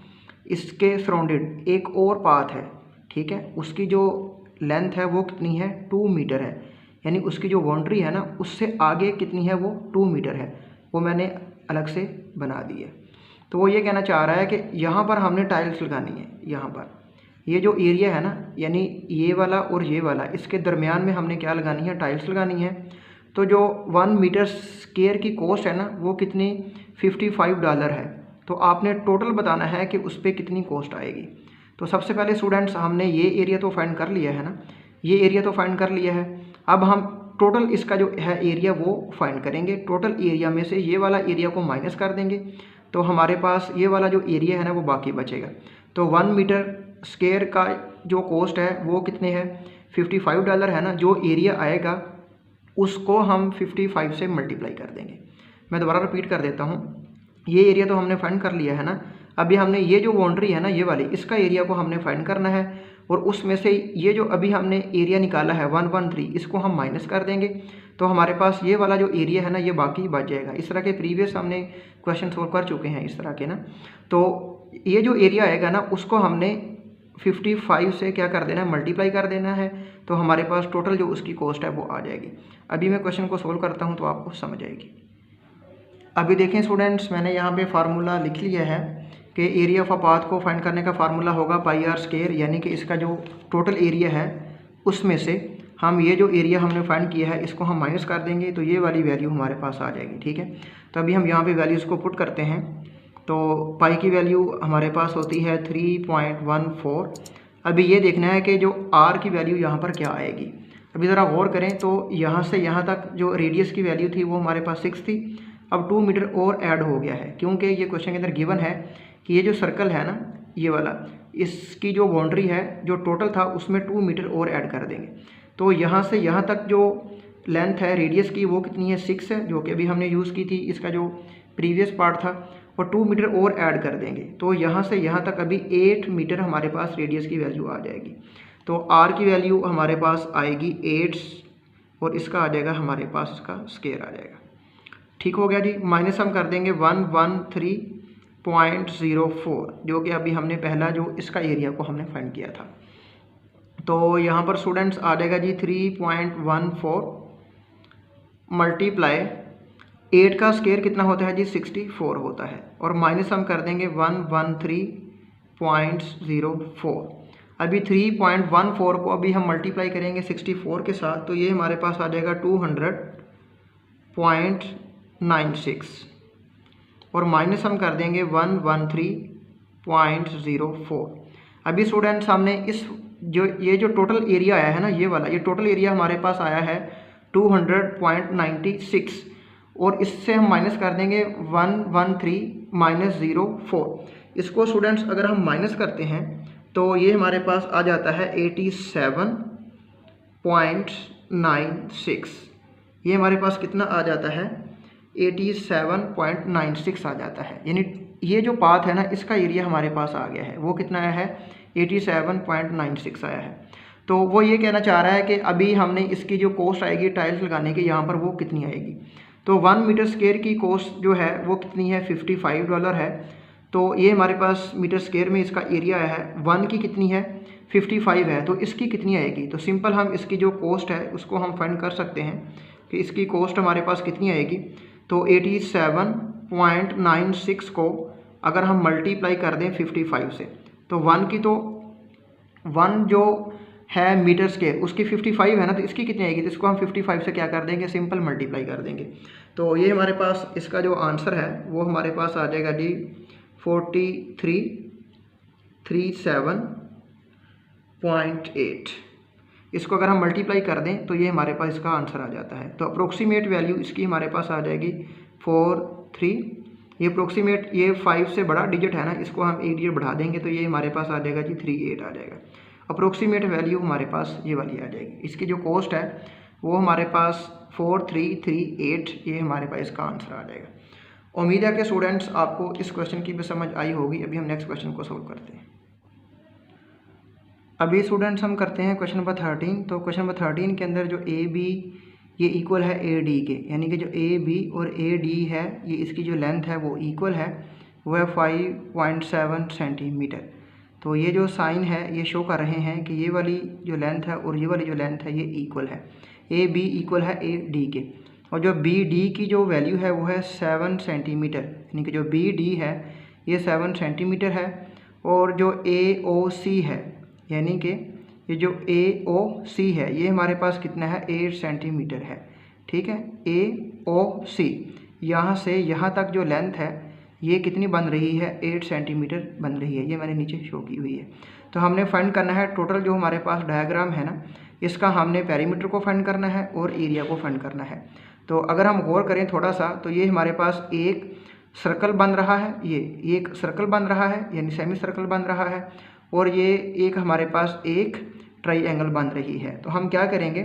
Speaker 1: इसके सराउंडेड एक और पाथ है, ठीक है, उसकी जो लेंथ है वो कितनी है 2 मीटर है, यानी उसकी जो बाउंड्री है ना उससे आगे कितनी है वो 2 मीटर है, वो मैंने अलग से बना दी है। तो वो ये कहना चाह रहा है कि यहाँ पर हमने टाइल्स लगानी है, यहाँ पर ये जो एरिया है ना यानी ये वाला और ये वाला, इसके दरमियान में हमने क्या लगानी है, टाइल्स लगानी है। तो जो 1 मीटर स्क्वायर की कॉस्ट है ना वो कितनी $55 है। तो आपने टोटल बताना है कि उस पर कितनी कॉस्ट आएगी। तो सबसे पहले स्टूडेंट्स हमने ये एरिया तो फाइंड कर लिया है ना, ये एरिया तो फाइंड कर लिया है। अब हम टोटल इसका जो है एरिया वो फाइंड करेंगे। टोटल एरिया में से ये वाला एरिया को माइनस कर देंगे, तो हमारे पास ये वाला जो एरिया है ना वो बाकी बचेगा। तो 1 मीटर स्क्वायर का जो कॉस्ट है वो कितने है $55 है ना। जो एरिया आएगा उसको हम 55 से मल्टीप्लाई कर देंगे। मैं दोबारा रिपीट कर देता हूँ, ये एरिया तो हमने फाइंड कर लिया है ना, अभी हमने ये जो बाउंड्री है ना ये वाली, इसका एरिया को हमने फाइंड करना है, और उसमें से ये जो अभी हमने एरिया निकाला है 113 इसको हम माइनस कर देंगे, तो हमारे पास ये वाला जो एरिया है ना ये बाकी बच जाएगा। इस तरह के प्रीवियस हमने क्वेश्चन सोल्व कर चुके हैं इस तरह के ना। तो ये जो एरिया आएगा ना उसको हमने 55 से क्या कर देना है, मल्टीप्लाई कर देना है, तो हमारे पास टोटल जो उसकी कॉस्ट है वो आ जाएगी। अभी मैं क्वेश्चन को सोल्व करता हूँ तो आपको समझ आएगी। अभी देखें स्टूडेंट्स, मैंने यहाँ पे फार्मूला लिख लिया है कि एरिया ऑफ अ पाथ को फाइंड करने का फार्मूला होगा पाई आर स्क्वायर, यानी कि इसका जो टोटल एरिया है उसमें से हम ये जो एरिया हमने फाइंड किया है इसको हम माइनस कर देंगे, तो ये वाली वैल्यू हमारे पास आ जाएगी। ठीक है, तो अभी हम यहाँ पे वैल्यूज़ को पुट करते हैं। तो पाई की वैल्यू हमारे पास होती है 3.14। अभी ये देखना है कि जो आर की वैल्यू यहाँ पर क्या आएगी। अभी ज़रा गौर करें, तो यहाँ से यहाँ तक जो रेडियस की वैल्यू थी वो हमारे पास 6 थी, अब 2 मीटर और ऐड हो गया है, क्योंकि ये क्वेश्चन के अंदर गिवन है कि ये जो सर्कल है ना ये वाला, इसकी जो बाउंड्री है जो टोटल था उसमें 2 मीटर और ऐड कर देंगे। तो यहाँ से यहाँ तक जो लेंथ है रेडियस की वो कितनी है 6 है, जो कि अभी हमने यूज़ की थी इसका जो प्रीवियस पार्ट था, और 2 मीटर और ऐड कर देंगे, तो यहाँ से यहाँ तक अभी 8 मीटर हमारे पास रेडियस की वैल्यू आ जाएगी। तो आर की वैल्यू हमारे पास आएगी 8 और इसका आ जाएगा हमारे पास इसका स्क्वायर आ जाएगा। ठीक हो गया जी। माइनस हम कर देंगे 113.04, जो कि अभी हमने पहला जो इसका एरिया को हमने फाइंड किया था। तो यहाँ पर स्टूडेंट्स आ जाएगा जी 3.14 मल्टीप्लाई 8 का स्क्वायर कितना होता है जी 64 होता है, और माइनस हम कर देंगे 113.04। अभी 3.14 को अभी हम मल्टीप्लाई करेंगे 64 के साथ, तो ये हमारे पास आ जाएगा 200.96, और माइनस हम कर देंगे 113.04। अभी स्टूडेंट्स हमने इस ये जो टोटल एरिया आया है ना ये वाला, ये टोटल एरिया हमारे पास आया है 200.96, और इससे हम माइनस कर देंगे 113-04। इसको स्टूडेंट्स अगर हम माइनस करते हैं तो ये हमारे पास आ जाता है 87.96। ये हमारे पास कितना आ जाता है 87.96 आ जाता है, यानी ये जो पाथ है ना इसका एरिया हमारे पास आ गया है, वो कितना आया है 87.96 आया है। तो वो ये कहना चाह रहा है कि अभी हमने इसकी जो कॉस्ट आएगी टाइल्स लगाने की यहाँ पर वो कितनी आएगी। तो 1 मीटर स्क्वायर की कॉस्ट जो है वो कितनी है $55 है। तो ये हमारे पास मीटर स्क्वायर में इसका एरिया आया है, 1 की कितनी है 55 है, तो इसकी कितनी आएगी। तो सिंपल हम इसकी जो कॉस्ट है उसको हम फाइंड कर सकते हैं कि इसकी कॉस्ट हमारे पास कितनी आएगी। तो 87.96 को अगर हम मल्टीप्लाई कर दें 55 से, तो 1 की तो 1 जो है मीटर स्क्वायर उसकी 55 है ना, तो इसकी कितनी आएगी, तो इसको हम 55 से क्या कर देंगे सिंपल मल्टीप्लाई कर देंगे। तो ये हमारे पास इसका जो आंसर है वो हमारे पास आ जाएगा जी 4337.8। इसको अगर हम मल्टीप्लाई कर दें तो ये हमारे पास इसका आंसर आ जाता है। तो अप्रोक्सीमेट वैल्यू इसकी हमारे पास आ जाएगी 4 3। ये अप्रोक्सीमेट ये 5 से बड़ा डिजिट है ना, इसको हम एक डिजिट बढ़ा देंगे तो ये हमारे पास आ जाएगा जी 38 आ जाएगा। अप्रोक्सीमेट वैल्यू हमारे पास ये वाली आ जाएगी। इसकी जो कॉस्ट है वो हमारे पास 4338, ये हमारे पास इसका आंसर आ जाएगा। उम्मीद है कि स्टूडेंट्स आपको इस क्वेश्चन की भी समझ आई होगी। अभी हम नेक्स्ट क्वेश्चन को सोल्व करते हैं। अभी स्टूडेंट्स हम करते हैं क्वेश्चन नंबर 13। तो क्वेश्चन नंबर 13 के अंदर जो ए बी ये इक्वल है ए डी के, यानी कि जो ए बी और ए डी है ये इसकी जो लेंथ है वो इक्वल है, वो है 5.7 सेंटीमीटर। तो ये जो साइन है ये शो कर रहे हैं कि ये वाली जो लेंथ है और ये वाली जो लेंथ है ये इक्वल है, ए बी इक्वल है ए डी के। और जो बी डी की जो वैल्यू है वो है 7 सेंटीमीटर, यानी कि जो बी डी है ये 7 सेंटीमीटर है। और जो ए ओ सी है, यानी कि ये जो ए ओ सी है ये हमारे पास कितना है 8 सेंटीमीटर है। ठीक है, ए ओ सी यहाँ से यहाँ तक जो लेंथ है ये कितनी बन रही है 8 सेंटीमीटर बन रही है, ये मैंने नीचे शो की हुई है। तो हमने फाइंड करना है टोटल जो हमारे पास डायग्राम है ना, इसका हमने पेरीमीटर को फाइंड करना है और एरिया को फाइंड करना है। तो अगर हम गौर करें थोड़ा सा तो ये हमारे पास एक सर्कल बन रहा है, ये एक सर्कल बन रहा है यानी सेमी सर्कल बन रहा है, और ये एक हमारे पास एक ट्राइंगल बन रही है। तो हम क्या करेंगे,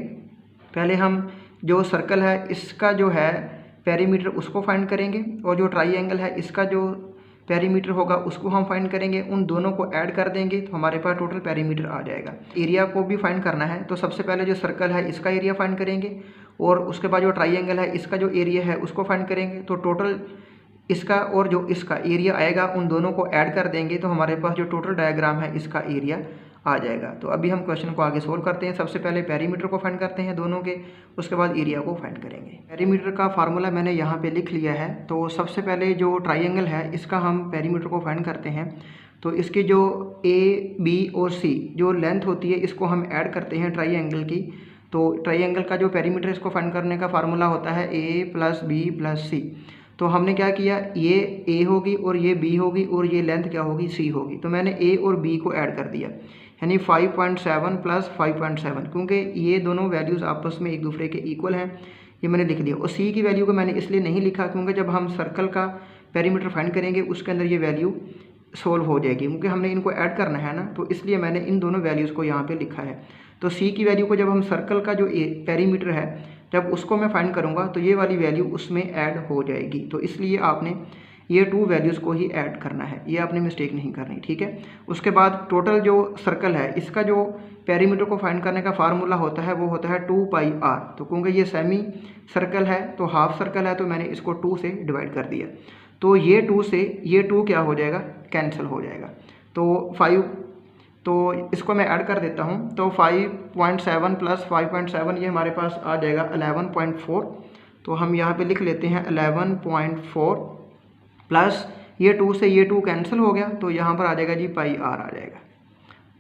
Speaker 1: पहले हम जो सर्कल है इसका जो है पेरीमीटर उसको फाइंड करेंगे, और जो ट्राइंगल है इसका जो पेरीमीटर होगा उसको हम फाइंड करेंगे, उन दोनों को ऐड कर देंगे तो हमारे पास टोटल पेरीमीटर आ जाएगा। एरिया को भी फाइंड करना है, तो सबसे पहले जो सर्कल है इसका एरिया फाइंड करेंगे, और उसके बाद जो ट्राइंगल है इसका जो एरिया है उसको फाइंड करेंगे। तो टोटल इसका और जो इसका एरिया आएगा उन दोनों को ऐड कर देंगे तो हमारे पास जो टोटल डायग्राम है इसका एरिया आ जाएगा। तो अभी हम क्वेश्चन को आगे सोल्व करते हैं। सबसे पहले पेरीमीटर को फाइंड करते हैं दोनों के, उसके बाद एरिया को फाइंड करेंगे। पेरीमीटर का फार्मूला मैंने यहाँ पे लिख लिया है। तो सबसे पहले जो ट्राइंगल है इसका हम पेरीमीटर को फाइंड करते हैं। तो इसकी जो ए बी और सी जो लेंथ होती है इसको हम ऐड करते हैं ट्राइंगल की। तो ट्राइंगल का जो पेरीमीटर इसको फाइंड करने का फार्मूला होता है ए प्लस बी प्लस सी। तो हमने क्या किया, ये ए होगी और ये बी होगी और ये लेंथ क्या होगी सी होगी। तो मैंने ए और बी को ऐड कर दिया, यानी 5.7 प्लस 5.7, क्योंकि ये दोनों वैल्यूज़ आपस में एक दूसरे के इक्वल हैं, ये मैंने लिख दिया। और सी की वैल्यू को मैंने इसलिए नहीं लिखा क्योंकि जब हम सर्कल का पेरीमीटर फाइंड करेंगे उसके अंदर ये वैल्यू सोल्व हो जाएगी, क्योंकि हमने इनको ऐड करना है ना, तो इसलिए मैंने इन दोनों वैल्यूज़ को यहाँ पे लिखा है। तो सी की वैल्यू को जब हम सर्कल का जो पेरीमीटर है जब उसको मैं फाइंड करूँगा तो ये वाली वैल्यू उसमें ऐड हो जाएगी। तो इसलिए आपने ये 2 वैल्यूज़ को ही ऐड करना है, ये आपने मिस्टेक नहीं करनी। ठीक है, उसके बाद टोटल जो सर्कल है इसका जो पेरीमीटर को फाइंड करने का फार्मूला होता है वो होता है 2πr। तो क्योंकि ये सेमी सर्कल है तो हाफ सर्कल है, तो मैंने इसको 2 से डिवाइड कर दिया। तो ये 2 से ये 2 क्या हो जाएगा, कैंसिल हो जाएगा। तो 5, तो इसको मैं ऐड कर देता हूँ। तो 5.7 प्लस 5.7 ये हमारे पास आ जाएगा 11.4। तो हम यहाँ पे लिख लेते हैं 11.4 प्लस ये 2 से ये 2 कैंसिल हो गया, तो यहाँ पर आ जाएगा जी πr आ जाएगा।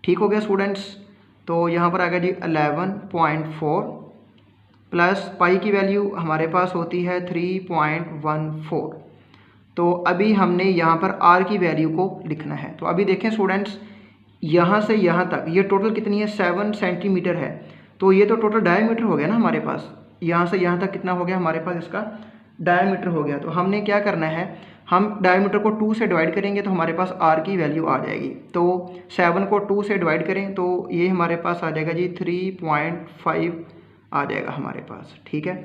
Speaker 1: ठीक हो गया स्टूडेंट्स। तो यहाँ पर आ गया जी 11.4 प्लस पाई की वैल्यू हमारे पास होती है 3.14। तो अभी हमने यहाँ पर r की वैल्यू को लिखना है। तो अभी देखें स्टूडेंट्स, यहाँ से यहाँ तक ये टोटल कितनी है 7 सेंटीमीटर है। तो ये तो टोटल डायमीटर हो गया ना हमारे पास, यहाँ से यहाँ तक कितना हो गया हमारे पास, इसका डायमीटर हो गया। तो हमने क्या करना है, हम डायमीटर को 2 से डिवाइड करेंगे तो हमारे पास r की वैल्यू आ जाएगी। तो 7 को 2 से डिवाइड करें तो ये हमारे पास आ जाएगा जी 3.5 आ जाएगा हमारे पास। ठीक है,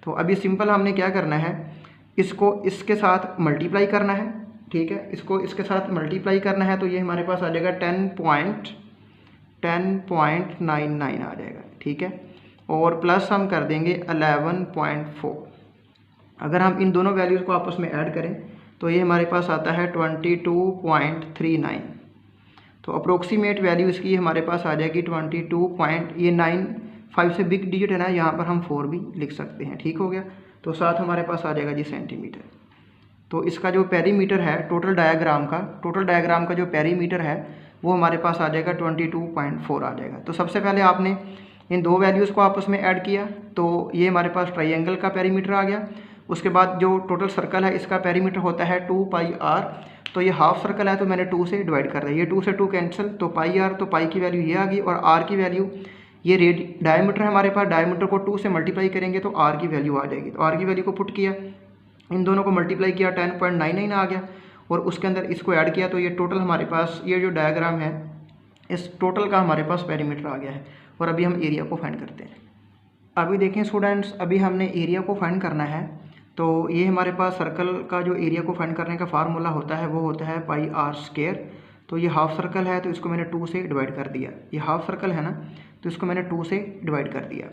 Speaker 1: तो अभी सिंपल हमने क्या करना है, इसको इसके साथ मल्टीप्लाई करना है। ठीक है, इसको इसके साथ मल्टीप्लाई करना है तो ये हमारे पास आ जाएगा 10.99 आ जाएगा। ठीक है, और प्लस हम कर देंगे 11.4। अगर हम इन दोनों वैल्यूज़ को आपस में ऐड करें तो ये हमारे पास आता है 22.39। तो अप्रोक्सीमेट वैल्यू इसकी हमारे पास आ जाएगी 22.9। 5 से बिग डिजिट है ना, यहाँ पर हम 4 भी लिख सकते हैं। ठीक हो गया, तो साथ हमारे पास आ जाएगा जी सेंटीमीटर। तो इसका जो पेरीमीटर है टोटल डायग्राम का जो पेरीमीटर है वो हमारे पास आ जाएगा 22.4 आ जाएगा। तो सबसे पहले आपने इन 2 वैल्यूज़ को आपस में ऐड किया तो ये हमारे पास ट्राइंगल का पेरीमीटर आ गया। उसके बाद जो टोटल सर्कल है इसका पेरीमीटर होता है 2πr। तो ये हाफ सर्कल है तो मैंने 2 से डिवाइड कर दिया, ये 2 से 2 कैंसिल, तो πr, तो पाई की वैल्यू ये आ गई और r की वैल्यू ये डायमीटर है हमारे पास, डायमीटर को 2 से मल्टीप्लाई करेंगे तो आर की वैल्यू आ जाएगी। तो आर की वैल्यू को पुट किया, इन दोनों को मल्टीप्लाई किया, 10.99 आ गया, और उसके अंदर इसको ऐड किया तो ये टोटल हमारे पास, ये जो डायग्राम है इस टोटल का हमारे पास पेरीमीटर आ गया है। और अभी हम एरिया को फाइंड करते हैं। अभी देखें स्टूडेंट्स, अभी हमने एरिया को फाइंड करना है। तो ये हमारे पास सर्कल का जो एरिया को फाइंड करने का फार्मूला होता है वो होता है पाई आर स्क्वायर। तो ये हाफ सर्कल है तो इसको मैंने 2 से डिवाइड कर दिया, ये हाफ सर्कल है ना, तो इसको मैंने 2 से डिवाइड कर दिया।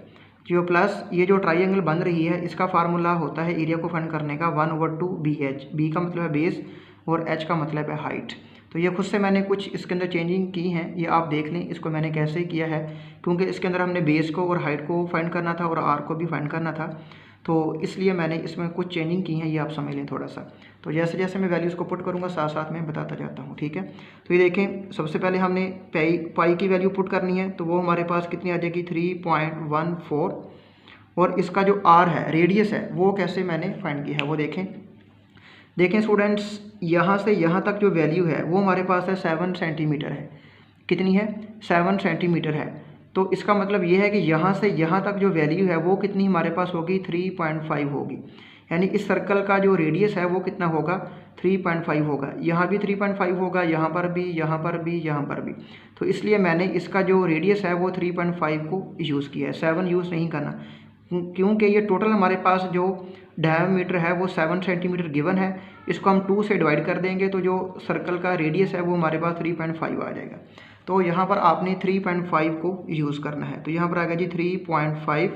Speaker 1: जो प्लस ये जो ट्राइंगल बन रही है इसका फार्मूला होता है एरिया को फाइंड करने का 1/2 BH। बी का मतलब है बेस और एच का मतलब है हाइट। तो ये खुद से मैंने कुछ इसके अंदर चेंजिंग की हैं, ये आप देख लें इसको मैंने कैसे किया है, क्योंकि इसके अंदर हमने बेस को और हाइट को फाइंड करना था और आर को भी फाइंड करना था, तो इसलिए मैंने इसमें कुछ चेंजिंग की हैं, ये आप समझ लें थोड़ा सा। तो जैसे जैसे मैं वैल्यूज़ को पुट करूँगा साथ साथ में बताता जाता हूँ, ठीक है। तो ये देखें, सबसे पहले हमने पाई की वैल्यू पुट करनी है, तो वो हमारे पास कितनी आ जाएगी 3.14, और इसका जो आर है, रेडियस है, वो कैसे मैंने फाइंड किया है वो देखें स्टूडेंट्स, यहाँ से यहाँ तक जो वैल्यू है वो हमारे पास है 7 सेंटीमीटर है। कितनी है? 7 सेंटीमीटर है। तो इसका मतलब ये है कि यहाँ से यहाँ तक जो वैल्यू है वो कितनी हमारे पास होगी 3.5 होगी। यानी इस सर्कल का जो रेडियस है वो कितना होगा 3.5 होगा। यहाँ भी 3.5 होगा, यहाँ पर भी, यहाँ पर भी, यहाँ पर भी। तो इसलिए मैंने इसका जो रेडियस है वो 3.5 को यूज़ किया है, 7 यूज़ नहीं करना, क्योंकि ये टोटल हमारे पास जो डायमीटर है वो 7 सेंटीमीटर गिवन है। इसको हम 2 से डिवाइड कर देंगे तो जो सर्कल का रेडियस है वो हमारे पास 3.5 आ जाएगा। तो यहाँ पर आपने 3.5 को यूज़ करना है। तो यहाँ पर आ गया जी 3.5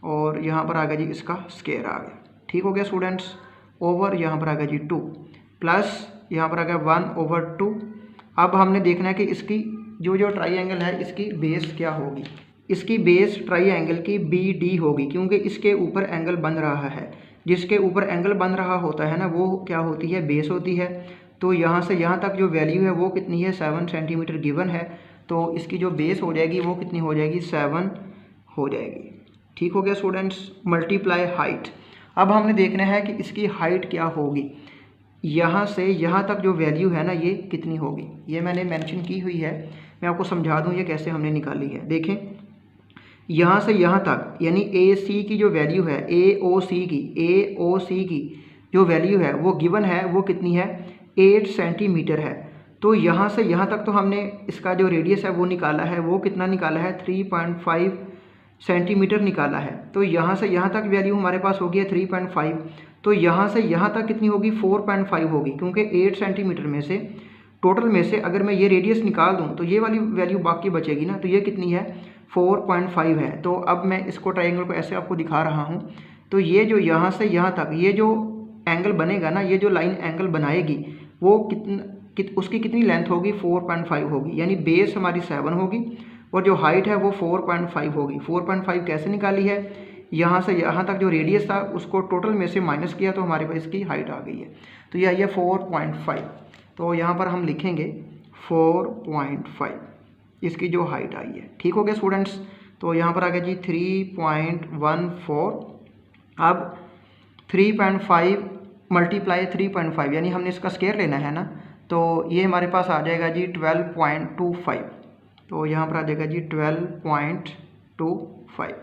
Speaker 1: और यहाँ पर आ गया जी इसका स्क्वायर आ गया। ठीक हो गया स्टूडेंट्स। ओवर यहाँ पर आ गया जी 2 प्लस यहाँ पर आ गया 1/2। अब हमने देखना है कि इसकी जो ट्राइंगल है इसकी बेस क्या होगी। इसकी बेस ट्राइंगल की BD होगी, क्योंकि इसके ऊपर एंगल बन रहा है। जिसके ऊपर एंगल बन रहा होता है ना वो क्या होती है, बेस होती है। तो यहाँ से यहाँ तक जो वैल्यू है वो कितनी है 7 सेंटीमीटर गिवन है। तो इसकी जो बेस हो जाएगी वो कितनी हो जाएगी 7 हो जाएगी। ठीक हो गया स्टूडेंट्स। Multiply height. अब हमने देखना है कि इसकी हाइट क्या होगी। यहाँ से यहाँ तक जो वैल्यू है ना ये कितनी होगी, ये मैंने मेंशन की हुई है। मैं आपको समझा दूँ ये कैसे हमने निकाली है। देखें, यहाँ से यहाँ तक यानी AC की जो वैल्यू है, AOC की जो वैल्यू है वो गिवन है, वो कितनी है 8 सेंटीमीटर है। तो यहाँ से यहाँ तक तो हमने इसका जो रेडियस है वो निकाला है, वो कितना निकाला है 3.5 सेंटीमीटर निकाला है। तो यहाँ से यहाँ तक वैल्यू हमारे पास होगी 3.5। तो यहाँ से यहाँ तक कितनी होगी 4.5 होगी, क्योंकि 8 सेंटीमीटर में से टोटल में से अगर मैं ये रेडियस निकाल दूँ तो ये वाली वैल्यू बाकी बचेगी ना, तो ये कितनी है 4.5 है। तो अब मैं इसको ट्राइंगल को ऐसे आपको दिखा रहा हूँ। तो ये जो यहाँ से यहाँ तक ये जो एंगल बनेगा ना, ये जो लाइन एंगल बनाएगी वो उसकी कितनी लेंथ होगी 4.5 होगी। यानी बेस हमारी 7 होगी और जो हाइट है वो 4.5 होगी। 4.5 कैसे निकाली है, यहाँ से यहाँ तक जो रेडियस था उसको टोटल में से माइनस किया तो हमारे पास इसकी हाइट आ गई है। तो ये आई है 4.5। तो यहाँ पर हम लिखेंगे 4.5 इसकी जो हाइट आई है। ठीक हो गया स्टूडेंट्स। तो यहाँ पर आ गया जी 3.14। अब 3.5 मल्टीप्लाई 3.5 यानी हमने इसका स्क्वायर लेना है ना, तो ये हमारे पास आ जाएगा जी 12.25। तो यहाँ पर आ जाएगा जी 12.25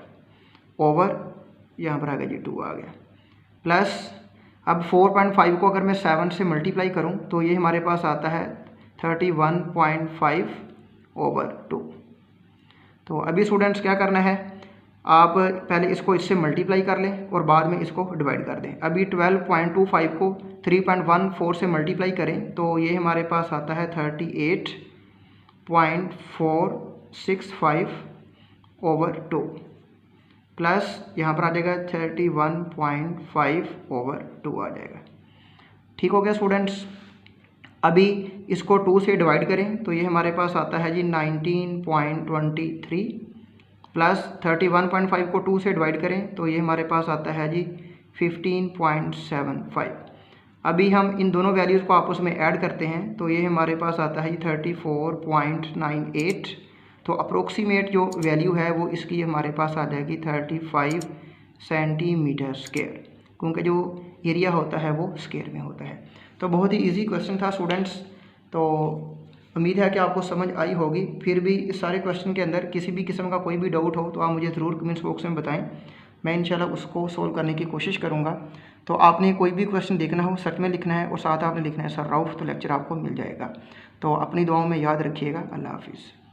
Speaker 1: ओवर यहाँ पर आ गया जी 2 आ गया प्लस। अब 4.5 को अगर मैं 7 से मल्टीप्लाई करूँ तो ये हमारे पास आता है 31.5 ओवर 2। तो अभी स्टूडेंट्स क्या करना है, आप पहले इसको इससे मल्टीप्लाई कर लें और बाद में इसको डिवाइड कर दें। अभी 12.25 को 3.14 से मल्टीप्लाई करें तो ये हमारे पास आता है 38.465 ओवर 2 प्लस यहाँ पर आ जाएगा 31.5 ओवर 2 आ जाएगा। ठीक हो गया स्टूडेंट्स। अभी इसको 2 से डिवाइड करें तो ये हमारे पास आता है जी 19.23 प्लस 31.5 को 2 से डिवाइड करें तो ये हमारे पास आता है जी 15.75। अभी हम इन दोनों वैल्यूज़ को आपस में ऐड करते हैं तो ये हमारे पास आता है जी 34.98। तो अप्रोक्सीमेट जो वैल्यू है वो इसकी हमारे पास आ जाएगी 35 सेंटीमीटर स्क्वायर, क्योंकि जो एरिया होता है वो स्क्वायर में होता है। तो बहुत ही इजी क्वेश्चन था स्टूडेंट्स। तो उम्मीद है कि आपको समझ आई होगी। फिर भी इस सारे क्वेश्चन के अंदर किसी भी किस्म का कोई भी डाउट हो तो आप मुझे ज़रूर कमेंट्स बॉक्स में बताएं, मैं इंशाल्लाह उसको सोल्व करने की कोशिश करूँगा। तो आपने कोई भी क्वेश्चन देखना हो सर्च में लिखना है और साथ आपने लिखना है सर राउफ, तो लेक्चर आपको मिल जाएगा। तो अपनी दुआओं में याद रखिएगा। अल्लाह हाफिज़।